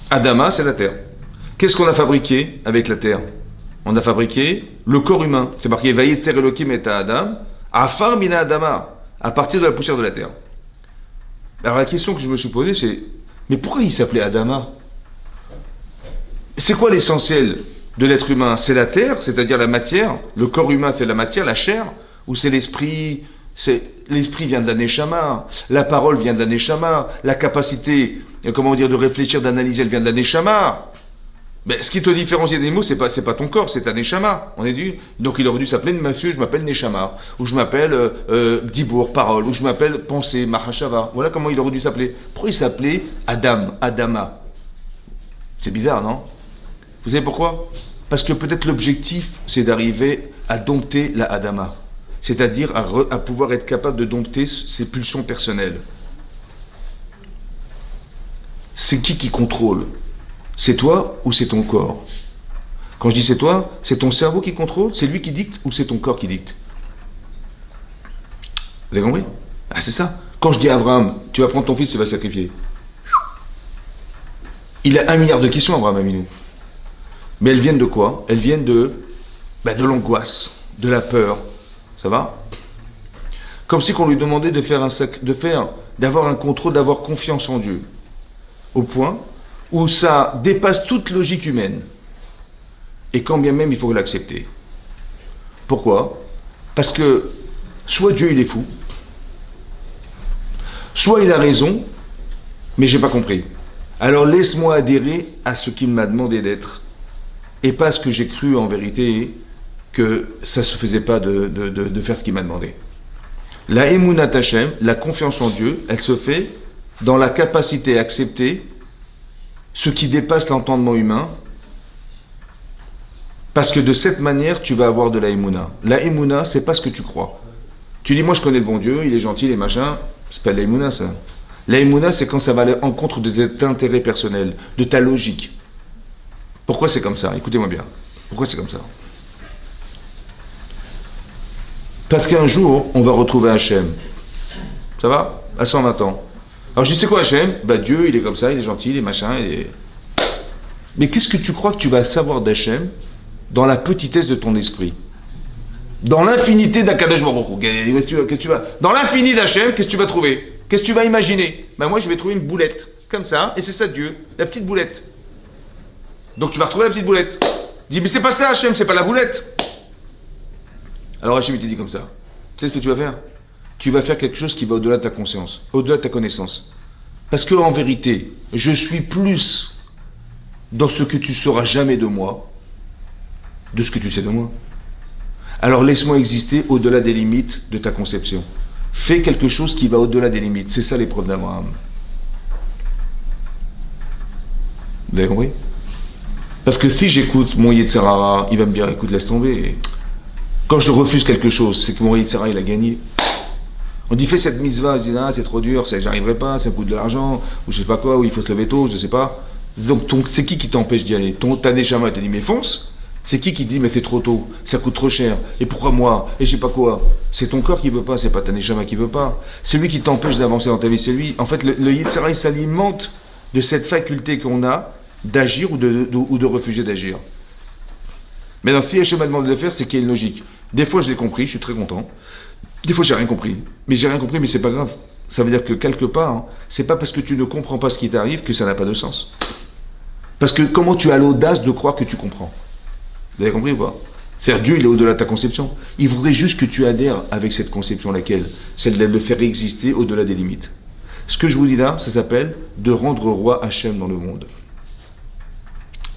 Adama, c'est la terre. Qu'est-ce qu'on a fabriqué avec la terre? On a fabriqué le corps humain. C'est marqué Vayetzer Elokim et Adam. Afar Mina Adama. À partir de la poussière de la terre. Alors la question que je me suis posée, c'est mais pourquoi il s'appelait Adama? C'est quoi l'essentiel de l'être humain? C'est la terre, c'est-à-dire la matière. Le corps humain, c'est la matière, la chair, ou c'est l'esprit? L'esprit vient de la neshama, la parole vient de la neshama, la capacité, de réfléchir, d'analyser, elle vient de la neshama. Ben, ce qui te différencie des mots, c'est pas ton corps, c'est ta neshama. On est dit. Donc il aurait dû s'appeler monsieur, je m'appelle neshama, ou je m'appelle dibour, parole, ou je m'appelle pensée, mahashava. Voilà comment il aurait dû s'appeler. Pourquoi il s'appelait Adam, Adama? C'est bizarre, non? Vous savez pourquoi? Parce que peut-être l'objectif, c'est d'arriver à dompter la Adama, c'est-à-dire à pouvoir être capable de dompter ses pulsions personnelles. C'est qui contrôle? C'est toi ou c'est ton corps? Quand je dis c'est toi, c'est ton cerveau qui contrôle, c'est lui qui dicte ou c'est ton corps qui dicte? Vous avez compris? Ah, c'est ça. Quand je dis à Abraham, tu vas prendre ton fils, tu vas le sacrifier. Il a 1 milliard de questions, Abraham Avinu. Mais elles viennent de quoi? Elles viennent de l'angoisse, de la peur. Ça va? Comme si qu'on lui demandait d'avoir un contrôle, d'avoir confiance en Dieu. Au point où ça dépasse toute logique humaine. Et quand bien même il faut l'accepter. Pourquoi? Parce que soit Dieu il est fou, soit il a raison, mais j'ai pas compris. Alors laisse-moi adhérer à ce qu'il m'a demandé d'être, et pas à ce que j'ai cru en vérité que ça se faisait pas de faire ce qu'il m'a demandé. La Emunat Hashem, la confiance en Dieu, elle se fait dans la capacité à accepter ce qui dépasse l'entendement humain, parce que de cette manière, tu vas avoir de la Emouna. La Emouna, c'est pas ce que tu crois. Tu dis, moi je connais le bon Dieu, il est gentil, les machins, c'est pas de la Emouna ça. La Emouna, c'est quand ça va aller en contre de tes intérêts personnels, de ta logique. Pourquoi c'est comme ça? Écoutez-moi bien. Pourquoi c'est comme ça? Parce qu'un jour, on va retrouver Hachem. Ça va? À 120 ans. Alors je dis, c'est quoi Hachem? Dieu, il est comme ça, il est gentil, il est machin, il est... Mais qu'est-ce que tu crois que tu vas savoir d'Hachem dans la petitesse de ton esprit? Dans l'infinité d'Akadosh Baruch Hu. Qu'est-ce que tu vas... Dans l'infini d'Hachem, qu'est-ce que tu vas trouver? Qu'est-ce que tu vas imaginer? Moi, je vais trouver une boulette, comme ça, et c'est ça Dieu, la petite boulette. Donc tu vas retrouver la petite boulette. Tu dis, mais c'est pas ça Hachem, c'est pas la boulette. Alors Hachem, il te dit comme ça. Tu sais ce que tu vas faire? Tu vas faire quelque chose qui va au-delà de ta conscience, au-delà de ta connaissance. Parce que en vérité, je suis plus dans ce que tu sauras jamais de moi, de ce que tu sais de moi. Alors laisse-moi exister au-delà des limites de ta conception. Fais quelque chose qui va au-delà des limites. C'est ça l'épreuve d'Abraham. Vous avez compris? Parce que si j'écoute mon Yetzer Hara, il va me dire, écoute, laisse tomber. Quand je refuse quelque chose, c'est que mon Yetzer Hara, il a gagné. On dit, fais cette mitzvah, je dis, ah, c'est trop dur, j'arriverai pas, ça coûte de l'argent, ou je sais pas quoi, ou il faut se lever tôt, je sais pas. Donc, c'est qui t'empêche d'y aller? Ta neshama te dit, mais fonce. C'est qui dit, mais c'est trop tôt, ça coûte trop cher, et pourquoi moi, et je sais pas quoi? C'est ton corps qui veut pas, c'est pas ta neshama qui veut pas. C'est lui qui t'empêche d'avancer dans ta vie, c'est lui. En fait, le Yetzer Hara, il s'alimente de cette faculté qu'on a d'agir ou de refuser d'agir. Maintenant, si Hachem m'a demandé de le faire, c'est qu'il y a une logique. Des fois, je l'ai compris, je suis très content. Des fois, j'ai rien compris. Mais c'est pas grave. Ça veut dire que quelque part, c'est pas parce que tu ne comprends pas ce qui t'arrive que ça n'a pas de sens. Parce que comment tu as l'audace de croire que tu comprends? Vous avez compris ou pas? C'est-à-dire, Dieu, il est au-delà de ta conception. Il voudrait juste que tu adhères avec cette conception, laquelle? Celle de le faire exister au-delà des limites. Ce que je vous dis là, ça s'appelle de rendre roi Hachem dans le monde.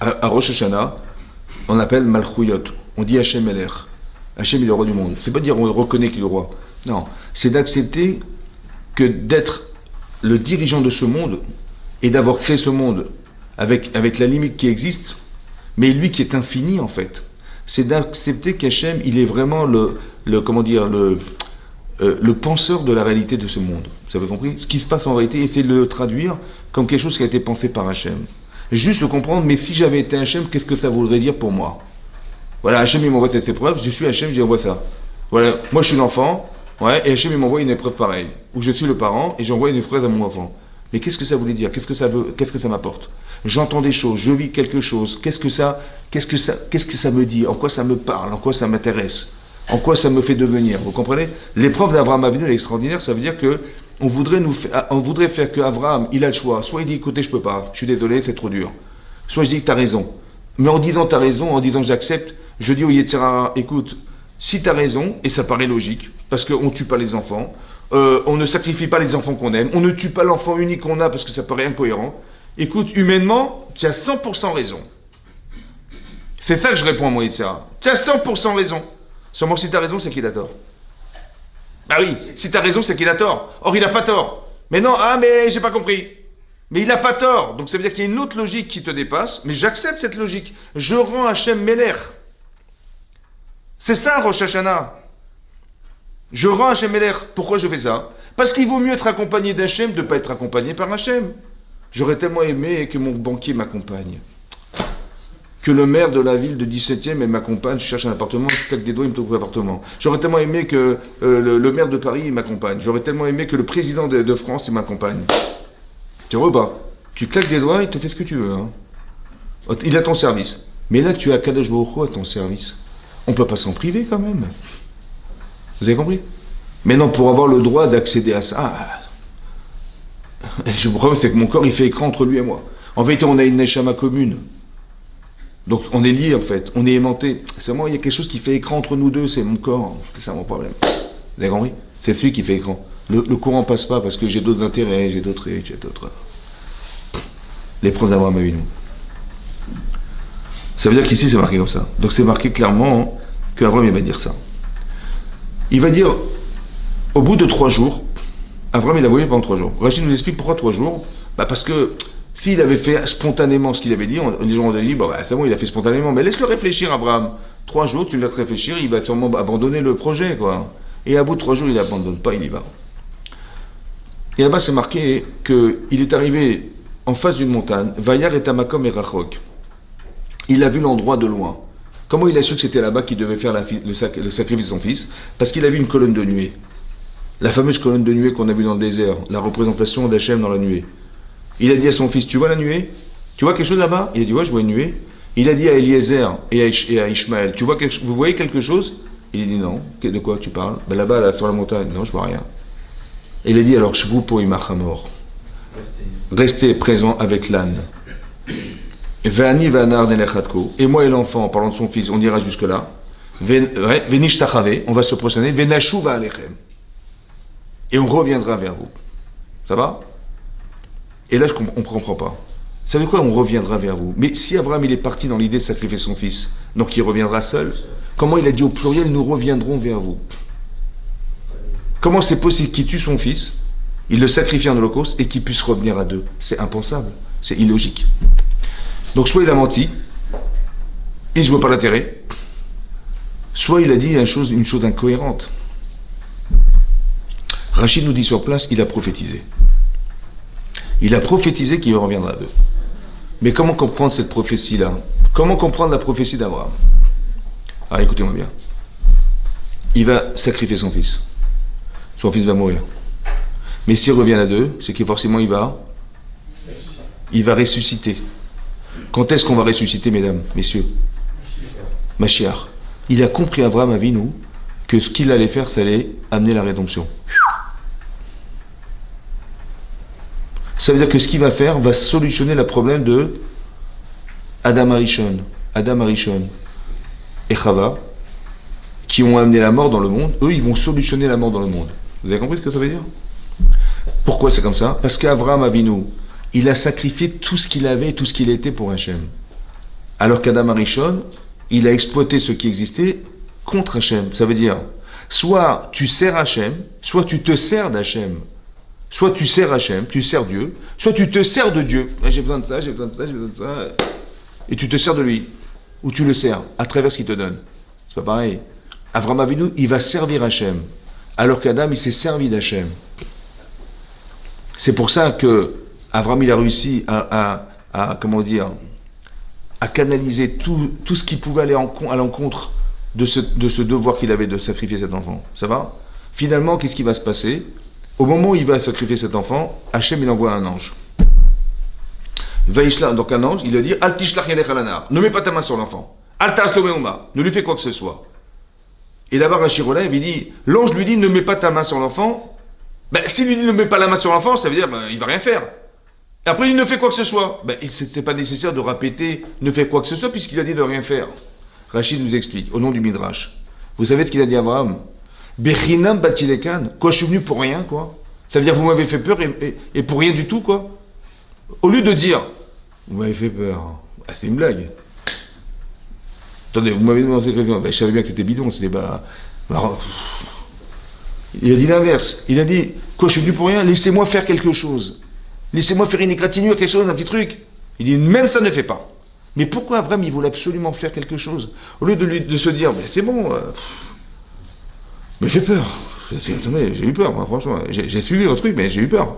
À Rosh Hashanah, on appelle Malchuyot. On dit Hachem Melech. Hachem est le roi du monde. C'est pas dire on reconnaît qu'il est le roi. Non, c'est d'accepter que d'être le dirigeant de ce monde et d'avoir créé ce monde avec la limite qui existe, mais lui qui est infini en fait. C'est d'accepter qu'Hachem, il est vraiment le penseur de la réalité de ce monde. Vous avez compris? Ce qui se passe en réalité, essayer de le traduire comme quelque chose qui a été pensé par Hachem. Juste le comprendre, mais si j'avais été Hachem, qu'est-ce que ça voudrait dire pour moi? Voilà, Hachem il m'envoie cette épreuve, je suis Hachem, je lui envoie ça. Voilà, moi je suis l'enfant, ouais, et Hachem il m'envoie une épreuve pareille. Ou je suis le parent et j'envoie une épreuve à mon enfant. Mais qu'est-ce que ça voulait dire? Qu'est-ce que ça veut? Qu'est-ce que ça m'apporte? J'entends des choses, je vis quelque chose. Qu'est-ce que ça me dit? En quoi ça me parle? En quoi ça m'intéresse? En quoi ça me fait devenir? Vous comprenez? L'épreuve d'Abraham Avinu est extraordinaire, ça veut dire que on voudrait faire qu'Abraham, il a le choix. Soit il dit, écoutez, je peux pas, je suis désolé, c'est trop dur. Soit je dis que tu as raison. Mais en disant tu as raison, en disant que j'accepte, je dis au Yetzer Hara, écoute, si tu as raison, et ça paraît logique, parce qu'on ne tue pas les enfants, on ne sacrifie pas les enfants qu'on aime, on ne tue pas l'enfant unique qu'on a parce que ça paraît incohérent, écoute, humainement, tu as 100% raison. C'est ça que je réponds à mon Yitzhara. Tu as 100% raison. Seulement si tu as raison, c'est qu'il a tort. Bah oui, si tu as raison, c'est qu'il a tort. Or, il n'a pas tort. Mais non, mais j'ai pas compris. Mais il n'a pas tort. Donc ça veut dire qu'il y a une autre logique qui te dépasse, mais j'accepte cette logique. Je rends Hachem Melech. C'est ça, Rosh Hashanah. Je rends Hachem Melech. Pourquoi je fais ça? Parce qu'il vaut mieux être accompagné d'Hachem de ne pas être accompagné par Hachem. J'aurais tellement aimé que mon banquier m'accompagne. Que le maire de la ville de 17e m'accompagne, je cherche un appartement, je claque des doigts, il me trouve un appartement. J'aurais tellement aimé que le maire de Paris m'accompagne. J'aurais tellement aimé que le président de France m'accompagne. Tu vois pas? Tu claques des doigts, il te fait ce que tu veux. Hein. Il a ton service. Mais là, tu as Kadosh Baruch Hu à ton service. On ne peut pas s'en priver quand même. Vous avez compris? Maintenant, pour avoir le droit d'accéder à ça, le problème c'est que mon corps, il fait écran entre lui et moi. En vérité, on a une neshama commune. Donc on est liés en fait, on est aimantés. Seulement il y a quelque chose qui fait écran entre nous deux, c'est mon corps, c'est ça mon problème. Vous avez compris? C'est celui qui fait écran. Le courant passe pas parce que j'ai d'autres intérêts, j'ai d'autres... L'épreuve d'Abraham Avinu. Ça veut dire qu'ici c'est marqué comme ça. Donc c'est marqué clairement qu'Abraham il va dire ça. Il va dire, au bout de 3 jours, Abraham il a voyagé pendant 3 jours. Rachid nous explique pourquoi 3 jours. Parce que s'il avait fait spontanément ce qu'il avait dit, les gens ont dit, c'est bon, il a fait spontanément, mais laisse-le réfléchir, Abraham. 3 jours, tu le laisses réfléchir, il va sûrement abandonner le projet, quoi. Et à bout de 3 jours, il n'abandonne pas, il y va. Et là-bas, c'est marqué qu'il est arrivé en face d'une montagne, Vayar et Tamakom et Rachok. Il a vu l'endroit de loin. Comment il a su que c'était là-bas qu'il devait faire le sacrifice de son fils? Parce qu'il a vu une colonne de nuée. La fameuse colonne de nuée qu'on a vue dans le désert, la représentation d'Hachem dans la nuée. Il a dit à son fils, tu vois la nuée? Tu vois quelque chose là-bas? Il a dit, ouais, je vois une nuée. Il a dit à Eliezer et à Ishmaël, vous voyez quelque chose? Il a dit, non. De quoi tu parles? Là-bas, là, sur la montagne. Non, je vois rien. Et il a dit, alors, Shvu po imachamor. Restez présent avec l'âne. Ve'ani ve'anar nelechatko. Et moi et l'enfant, en parlant de son fils, on ira jusque-là. Venish tachave, on va se prosterner. Venashuva alechem. Et on reviendra vers vous. Ça va? Et là, on ne comprend pas. Ça veut quoi, on reviendra vers vous? Mais si Abraham, il est parti dans l'idée de sacrifier son fils, donc il reviendra seul, comment il a dit au pluriel, nous reviendrons vers vous? Comment c'est possible qu'il tue son fils, il le sacrifie en holocauste, et qu'il puisse revenir à 2? C'est impensable, c'est illogique. Donc soit il a menti, et je ne vois pas l'intérêt, soit il a dit une chose incohérente. Rachid nous dit sur place, il a prophétisé. Il a prophétisé qu'il reviendra à 2. Mais comment comprendre cette prophétie-là? Comment comprendre la prophétie d'Abraham? Alors écoutez-moi bien. Il va sacrifier son fils. Son fils va mourir. Mais s'il revient à 2, c'est que forcément il va ressusciter. Quand est-ce qu'on va ressusciter, mesdames, messieurs? Mashiach. Il a compris, Abraham Avinu, que ce qu'il allait faire, ça allait amener la rédemption. Ça veut dire que ce qu'il va faire va solutionner le problème de Adam Arishon et Chava, qui ont amené la mort dans le monde. Eux, ils vont solutionner la mort dans le monde. Vous avez compris ce que ça veut dire? Pourquoi c'est comme ça? Parce qu'Avraham Avinu, il a sacrifié tout ce qu'il avait et tout ce qu'il était pour Hachem. Alors qu'Adam Arishon, il a exploité ce qui existait contre Hachem. Ça veut dire, soit tu sers Hachem, soit tu te sers d'Hachem. Soit tu sers Hachem, tu sers Dieu, soit tu te sers de Dieu. J'ai besoin de ça, j'ai besoin de ça, j'ai besoin de ça. Et tu te sers de lui. Ou tu le sers, à travers ce qu'il te donne. C'est pas pareil. Avraham Avinu, il va servir Hachem. Alors qu'Adam, il s'est servi d'Hachem. C'est pour ça que Avraham, il a réussi à canaliser tout ce qui pouvait aller à l'encontre de ce devoir qu'il avait de sacrifier cet enfant. Ça va? Finalement, qu'est-ce qui va se passer? Au moment où il va sacrifier cet enfant, Hachem, il envoie un ange. Donc un ange, il lui dit, Al tishlach yadech al anar, ne mets pas ta main sur l'enfant. Al taslo meuma, ne lui fais quoi que ce soit. Et là-bas, Rachid relève, il dit, l'ange lui dit, ne mets pas ta main sur l'enfant. S'il lui dit, ne mets pas la main sur l'enfant, ça veut dire, il va rien faire. Et après, il ne fait quoi que ce soit. Il n'était pas nécessaire de répéter, ne fais quoi que ce soit, puisqu'il a dit de rien faire. Rachid nous explique, au nom du Midrash. Vous savez ce qu'il a dit à Abraham? Bechinam batilekan. Quoi, je suis venu pour rien, quoi. Ça veut dire, vous m'avez fait peur et pour rien du tout, quoi. Au lieu de dire, vous m'avez fait peur. C'était une blague. Attendez, vous m'avez demandé sacrifier. Ben, je savais bien que c'était bidon, c'était il a dit l'inverse. Il a dit, quoi, je suis venu pour rien, laissez-moi faire quelque chose. Laissez-moi faire une égratignure, quelque chose, un petit truc. Il dit, même ça ne fait pas. Mais pourquoi Abraham, il voulait absolument faire quelque chose? Au lieu de se dire, mais c'est bon, mais j'ai peur. Attendez, j'ai eu peur, moi, franchement. J'ai suivi votre truc, mais j'ai eu peur.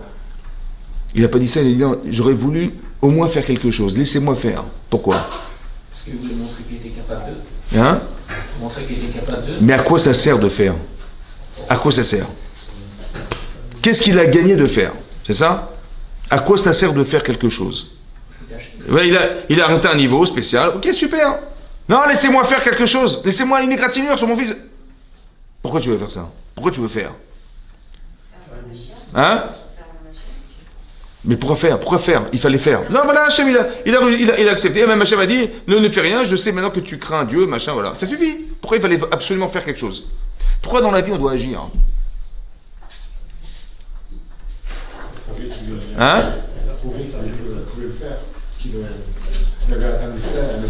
Il n'a pas dit ça, il a dit, non, j'aurais voulu au moins faire quelque chose. Laissez-moi faire. Pourquoi? Parce qu'il voulait montrer qu'il était capable de. Hein? Montrer qu'il était capable de. Mais à quoi ça sert de faire? À quoi ça sert? Qu'est-ce qu'il a gagné de faire? C'est ça? À quoi ça sert de faire quelque chose? Ouais, il a atteint un niveau spécial. Ok, super. Non, laissez-moi faire quelque chose. Laissez-moi une égratignure sur mon fils. Pourquoi tu veux faire ça? Pourquoi tu veux faire? Hein? Mais pourquoi faire? Pourquoi faire? Il fallait faire. Non, voilà, Hachem, il a accepté. Et même Hachem a dit, ne fais rien, je sais maintenant que tu crains Dieu, machin, voilà. Ça suffit. Pourquoi il fallait absolument faire quelque chose? Pourquoi dans la vie on doit agir? Hein?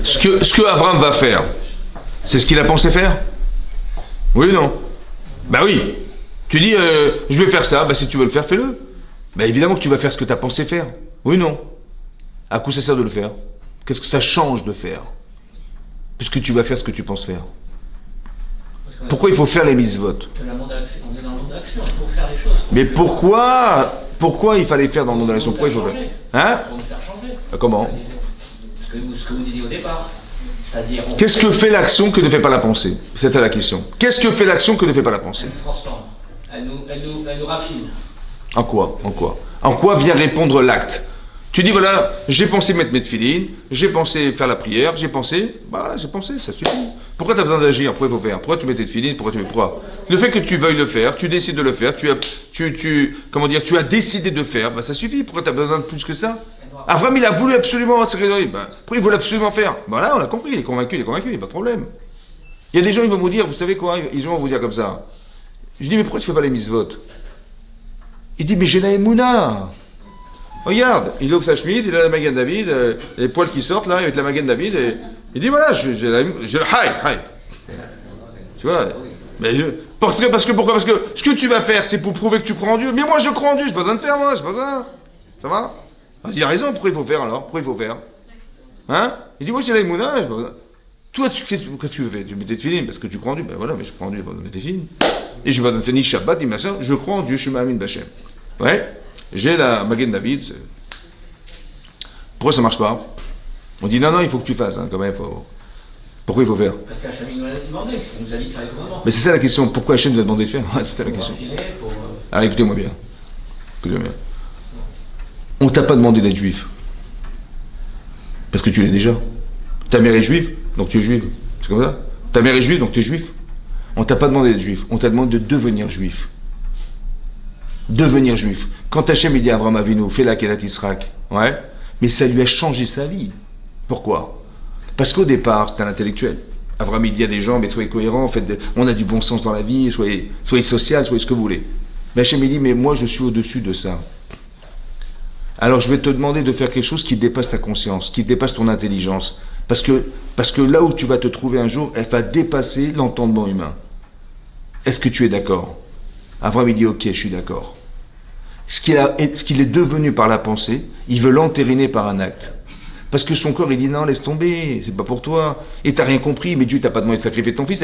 Ce que Abraham va faire, c'est ce qu'il a pensé faire? Oui ou non? Bah oui. Tu dis, je vais faire ça, bah si tu veux le faire, fais-le. Bah évidemment que tu vas faire ce que tu as pensé faire. Oui ou non? À quoi ça sert de le faire? Qu'est-ce que ça change de faire? Puisque tu vas faire ce que tu penses faire. Pourquoi il faut faire les mitzvot? On est dans le monde d'action, il faut faire les choses. Mais pourquoi il fallait faire dans le monde de l'action? Pourquoi il faut faire? Hein? Pour nous faire changer. Comment? Ce que vous disiez au départ. C'est-à-dire. Qu'est-ce que fait l'action que ne fait pas la pensée? C'est ça la question. Qu'est-ce que fait l'action que ne fait pas la pensée? Elle nous transforme. Elle nous raffine. En quoi? En quoi? En quoi vient répondre l'acte? Tu dis voilà, j'ai pensé mettre mes tefilines, j'ai pensé faire la prière, j'ai pensé, j'ai pensé, ça suffit. Pourquoi tu as besoin d'agir? Pourquoi il faut faire? Pourquoi tu mets tes tefilines? Pourquoi? Le fait que tu veuilles le faire, tu décides de le faire, tu as décidé de faire, ça suffit. Pourquoi tu as besoin de plus que ça? Abraham, il a voulu absolument se réaliser. Pourquoi il voulait absolument faire? Là, on a compris, il est convaincu, il n'y a pas de problème. Il y a des gens, ils vont vous dire, vous savez quoi? Ils vont vous dire comme ça. Je dis, mais pourquoi tu fais pas les mitzvot? Il dit, mais j'ai la Emouna. Regarde, il ouvre sa chemise, il a la Magen David, les poils qui sortent là, avec la Magen David, et il dit, voilà, j'ai le haï. Tu vois? Mais parce que pourquoi? Parce que ce que tu vas faire, c'est pour prouver que tu crois en Dieu. Mais moi, je crois en Dieu, j'ai pas besoin de faire, moi, j'ai pas besoin. Ça va? Il a raison, pourquoi il faut faire alors? Pourquoi il faut faire? Hein? Il dit, moi, j'ai la Emouna, j'ai pas besoin. Toi, qu'est-ce que tu fais? Tu mets tes tefilines parce que tu crois en Dieu. Ben voilà, mais je crois en Dieu, j'ai pas besoin de mettre tes tefilines. Et je vais pas ni Shabbat, ni machin, je crois en Dieu, je suis Ma'amin Bachem. Ouais? J'ai la Magen David. Pourquoi ça marche pas? On dit non, il faut que tu fasses, quand même. Pourquoi il faut faire? Parce qu'Hachem nous l'a demandé, il nous a dit de faire les commandements. Mais c'est ça la question, pourquoi Hachem nous a demandé de faire? C'est ça la question. Alors écoutez-moi bien. On t'a pas demandé d'être juif. Parce que tu l'es déjà. Ta mère est juive, donc tu es juive. C'est comme ça? Ta mère est juive, donc tu es juif. On t'a pas demandé d'être juif, on t'a demandé de devenir juif. Devenir juif. Quand Hachem dit à Avraham Avinu, fais la Kedat Yisraël, ouais, mais ça lui a changé sa vie. Pourquoi? Parce qu'au départ, c'était un intellectuel. Avraham dit à des gens, mais soyez cohérents, on a du bon sens dans la vie, soyez social, soyez ce que vous voulez. Mais Hachem dit, mais moi je suis au-dessus de ça. Alors je vais te demander de faire quelque chose qui dépasse ta conscience, qui dépasse ton intelligence. Parce que là où tu vas te trouver un jour, elle va dépasser l'entendement humain. Est-ce que tu es d'accord? Avraham dit ok, je suis d'accord. Ce qu'il est devenu par la pensée, il veut l'entériner par un acte. Parce que son corps, il dit non, laisse tomber, c'est pas pour toi. Et t'as rien compris, mais Dieu t'a pas demandé de sacrifier ton fils.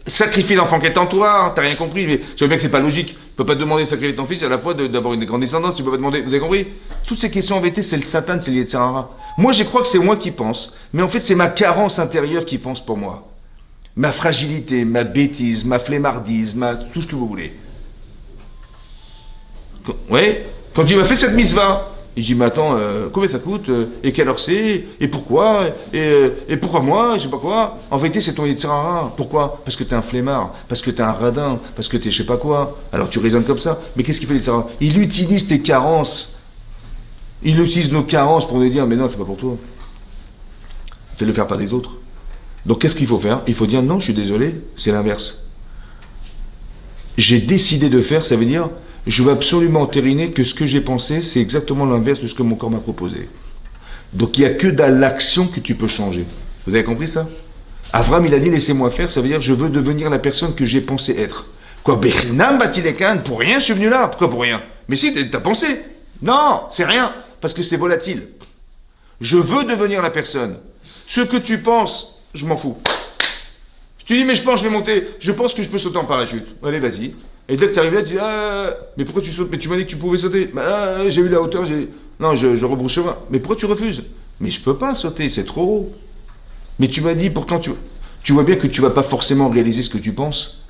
Sacrifie l'enfant qui est en toi, t'as rien compris. Mais tu vois bien que c'est pas logique. Tu peux pas te demander de sacrifier ton fils et à la fois d'avoir une grande descendance. Tu peux pas demander, vous avez compris? Toutes ces questions en vérité, c'est le Satan, c'est l'Yetzirara. Moi, je crois que c'est moi qui pense. Mais en fait, c'est ma carence intérieure qui pense pour moi. Ma fragilité, ma bêtise, ma flemmardise, tout ce que vous voulez. Oui? Quand il m'a fait cette mitzvah, je dis, mais attends, combien ça coûte? Et quelle heure c'est? Et pourquoi? Et pourquoi moi? Je sais pas quoi. En vérité, c'est ton Yetzirara. Pourquoi? Parce que t'es un flemmard, parce que t'es un radin, parce que t'es je sais pas quoi. Alors tu raisonnes comme ça. Mais qu'est-ce qu'il fait Yetzirara? Il utilise tes carences. Il utilise nos carences pour nous dire, mais non, c'est pas pour toi. Fais-le faire par les autres. Donc qu'est-ce qu'il faut faire? Il faut dire, non, je suis désolé, c'est l'inverse. J'ai décidé de faire, ça veut dire, je veux absolument entériner que ce que j'ai pensé, c'est exactement l'inverse de ce que mon corps m'a proposé. Donc il n'y a que dans l'action que tu peux changer. Vous avez compris ça? Avram, il a dit laissez-moi faire, ça veut dire je veux devenir la personne que j'ai pensé être. Quoi, Bechinam Batilekan, pour rien je suis venu là. Pourquoi pour rien? Mais si, t'as pensé. Non, c'est rien, parce que c'est volatile. Je veux devenir la personne. Ce que tu penses, je m'en fous. Tu dis, mais je pense, je vais monter, je pense que je peux sauter en parachute. Allez, vas-y. Et dès que tu arrives là, tu dis, mais pourquoi tu sautes? Mais tu m'as dit que tu pouvais sauter. J'ai eu la hauteur, non, je rebrousse chemin. Mais pourquoi tu refuses? Mais je peux pas sauter, c'est trop haut. Mais tu m'as dit, pourtant, tu vois bien que tu vas pas forcément réaliser ce que tu penses.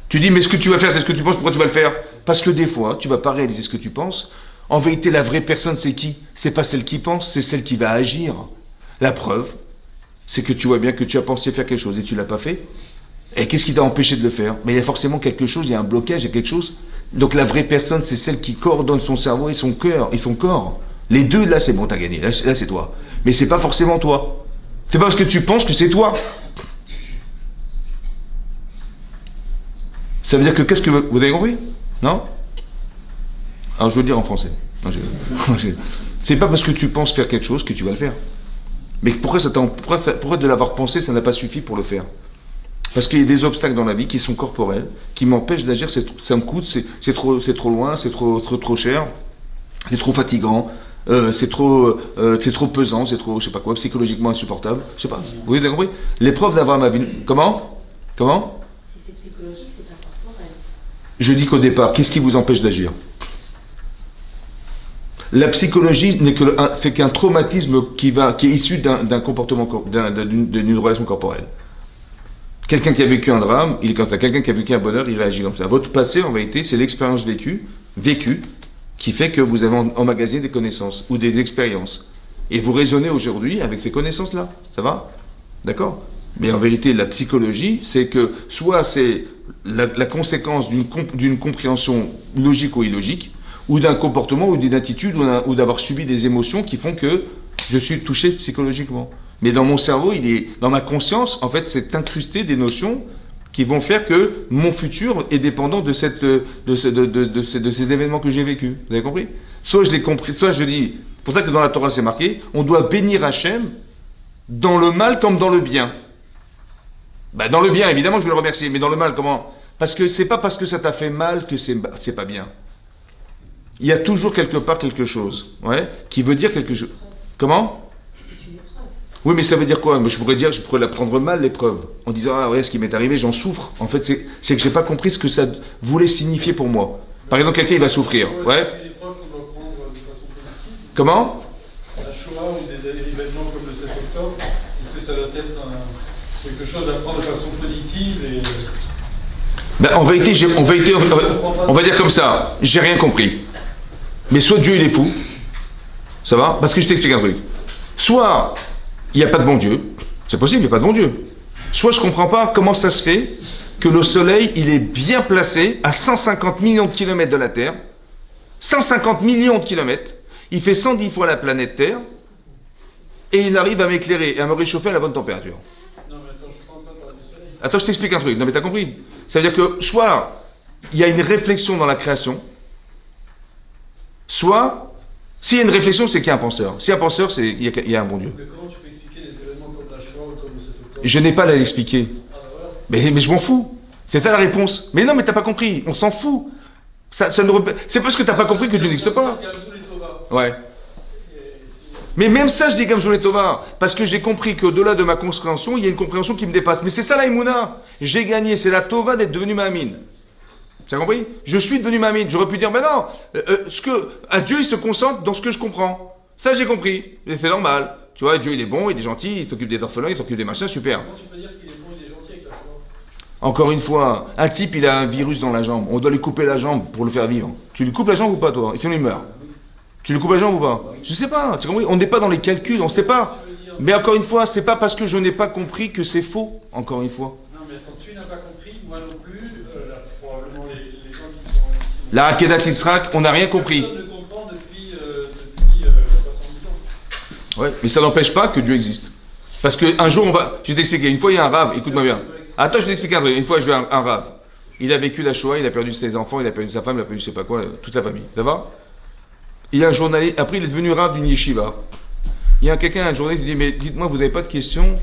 Tu dis, mais ce que tu vas faire, c'est ce que tu penses, pourquoi tu vas le faire? Parce que des fois, tu vas pas réaliser ce que tu penses. En vérité, la vraie personne, c'est qui? C'est pas celle qui pense, c'est celle qui va agir. La preuve, c'est que tu vois bien que tu as pensé faire quelque chose et tu l'as pas fait. Et qu'est-ce qui t'a empêché de le faire? Mais il y a forcément quelque chose, il y a un blocage, il y a quelque chose. Donc la vraie personne, c'est celle qui coordonne son cerveau et son cœur et son corps. Les deux, là, c'est bon, t'as gagné. Là, c'est toi. Mais c'est pas forcément toi. C'est pas parce que tu penses que c'est toi. Ça veut dire que qu'est-ce que vous avez compris? Non? Alors je veux le dire en français. Non, c'est pas parce que tu penses faire quelque chose que tu vas le faire. Mais pourquoi de l'avoir pensé, ça n'a pas suffi pour le faire? Parce qu'il y a des obstacles dans la vie qui sont corporels, qui m'empêchent d'agir. Ça me coûte, c'est trop loin, c'est trop cher, c'est trop fatigant, c'est trop pesant, c'est trop, je sais pas quoi, psychologiquement insupportable. Je sais pas. Vous avez compris? L'épreuve d'avoir ma vie. Comment? Si c'est psychologique, c'est pas corporel. Je dis qu'au départ, qu'est-ce qui vous empêche d'agir? La psychologie c'est qu'un traumatisme qui est issu d'un comportement, d'une relation corporelle. Quelqu'un qui a vécu un drame, il est comme ça. Quelqu'un qui a vécu un bonheur, il réagit comme ça. Votre passé, en vérité, c'est l'expérience vécue, qui fait que vous avez emmagasiné des connaissances ou des expériences. Et vous raisonnez aujourd'hui avec ces connaissances-là. Ça va? D'accord? Mais en vérité, la psychologie, c'est que soit c'est la conséquence d'une compréhension logique ou illogique, ou d'un comportement, ou d'une attitude, ou d'avoir subi des émotions qui font que je suis touché psychologiquement. Mais dans mon cerveau, dans ma conscience, en fait, c'est incrusté des notions qui vont faire que mon futur est dépendant de ces événements que j'ai vécus. Vous avez compris? Soit je l'ai compris, soit je dis, c'est pour ça que dans la Torah c'est marqué, on doit bénir Hachem dans le mal comme dans le bien. Dans le bien, évidemment, je vais le remercier, mais dans le mal, comment? Parce que c'est pas parce que ça t'a fait mal que c'est pas bien. Il y a toujours quelque part quelque chose, qui veut dire quelque chose. Comment? C'est une épreuve. Oui, mais ça veut dire quoi? Je pourrais la prendre mal, l'épreuve, en disant, ce qui m'est arrivé, j'en souffre. En fait, c'est que j'ai pas compris ce que ça voulait signifier pour moi. Par exemple, quelqu'un, il va souffrir. Ouais. C'est l'épreuve qu'on doit prendre de façon positive. Comment? La Shoah ou des événements comme le 7 octobre, est-ce que ça doit être quelque chose à prendre de façon positive En vérité, on va dire comme ça, j'ai rien compris. Mais soit Dieu il est fou, ça va? Parce que je t'explique un truc. Soit il n'y a pas de bon Dieu, c'est possible, il n'y a pas de bon Dieu. Soit je ne comprends pas comment ça se fait que le soleil il est bien placé à 150 millions de kilomètres de la Terre, 150 millions de kilomètres, il fait 110 fois la planète Terre, et il arrive à m'éclairer et à me réchauffer à la bonne température. Non mais attends, je suis pas en train de parler du soleil. Attends, je t'explique un truc, non mais t'as compris? Ça veut dire que soit il y a une réflexion dans la création, soit, s'il y a une réflexion, c'est qu'il y a un penseur. S'il y a un penseur, il y a un bon Dieu. Mais comment tu peux expliquer les événements comme la Shoah ou comme le 7 octobre? Je n'ai pas à l'expliquer. Voilà. Mais je m'en fous. C'est ça la réponse. Mais non, mais t'as pas compris. On s'en fout. C'est parce que t'as pas compris que Dieu n'existe pas. Gamzoul et Tova. Ouais. Mais même ça, je dis Gamzoul et Tova. Parce que j'ai compris qu'au-delà de ma compréhension, il y a une compréhension qui me dépasse. Mais c'est ça la Emouna. J'ai gagné. C'est la Tova d'être devenu Ma'amine. Tu as compris? Je suis devenu Ma'amine. J'aurais pu dire, mais non, à Dieu, il se concentre dans ce que je comprends. Ça, j'ai compris. Et c'est normal. Tu vois, Dieu, il est bon, il est gentil, il s'occupe des orphelins, il s'occupe des machins, super. Comment tu peux dire qu'il est bon, il est gentil avec la Shoah? Encore une fois, un type, il a un virus dans la jambe. On doit lui couper la jambe pour le faire vivre. Tu lui coupes la jambe ou pas, toi? Et sinon, il meurt. Tu lui coupes la jambe ou pas? Je sais pas. Tu as compris? On n'est pas dans les calculs, on sait pas. Mais encore une fois, c'est pas parce que je n'ai pas compris que c'est faux. Encore une fois. Non mais attends, tu n'as pas compris, moi non plus, probablement les gens qui sont ici. La Akedat Israq, on n'a rien compris. Personne ne comprend depuis 70 ans. Ouais, mais ça n'empêche pas que Dieu existe. Parce qu'un jour, je vais t'expliquer. Une fois, il y a un rave, écoute-moi bien. Attends, je vais t'expliquer un truc. Une fois, je vais un rave. Il a vécu la Shoah, il a perdu ses enfants, il a perdu sa femme, il a perdu je sais pas quoi, toute sa famille. Ça va? Il y a un journaliste, après il est devenu rave d'une yeshiva. Il y a quelqu'un, un journaliste, qui dit, mais dites-moi, vous n'avez pas de questions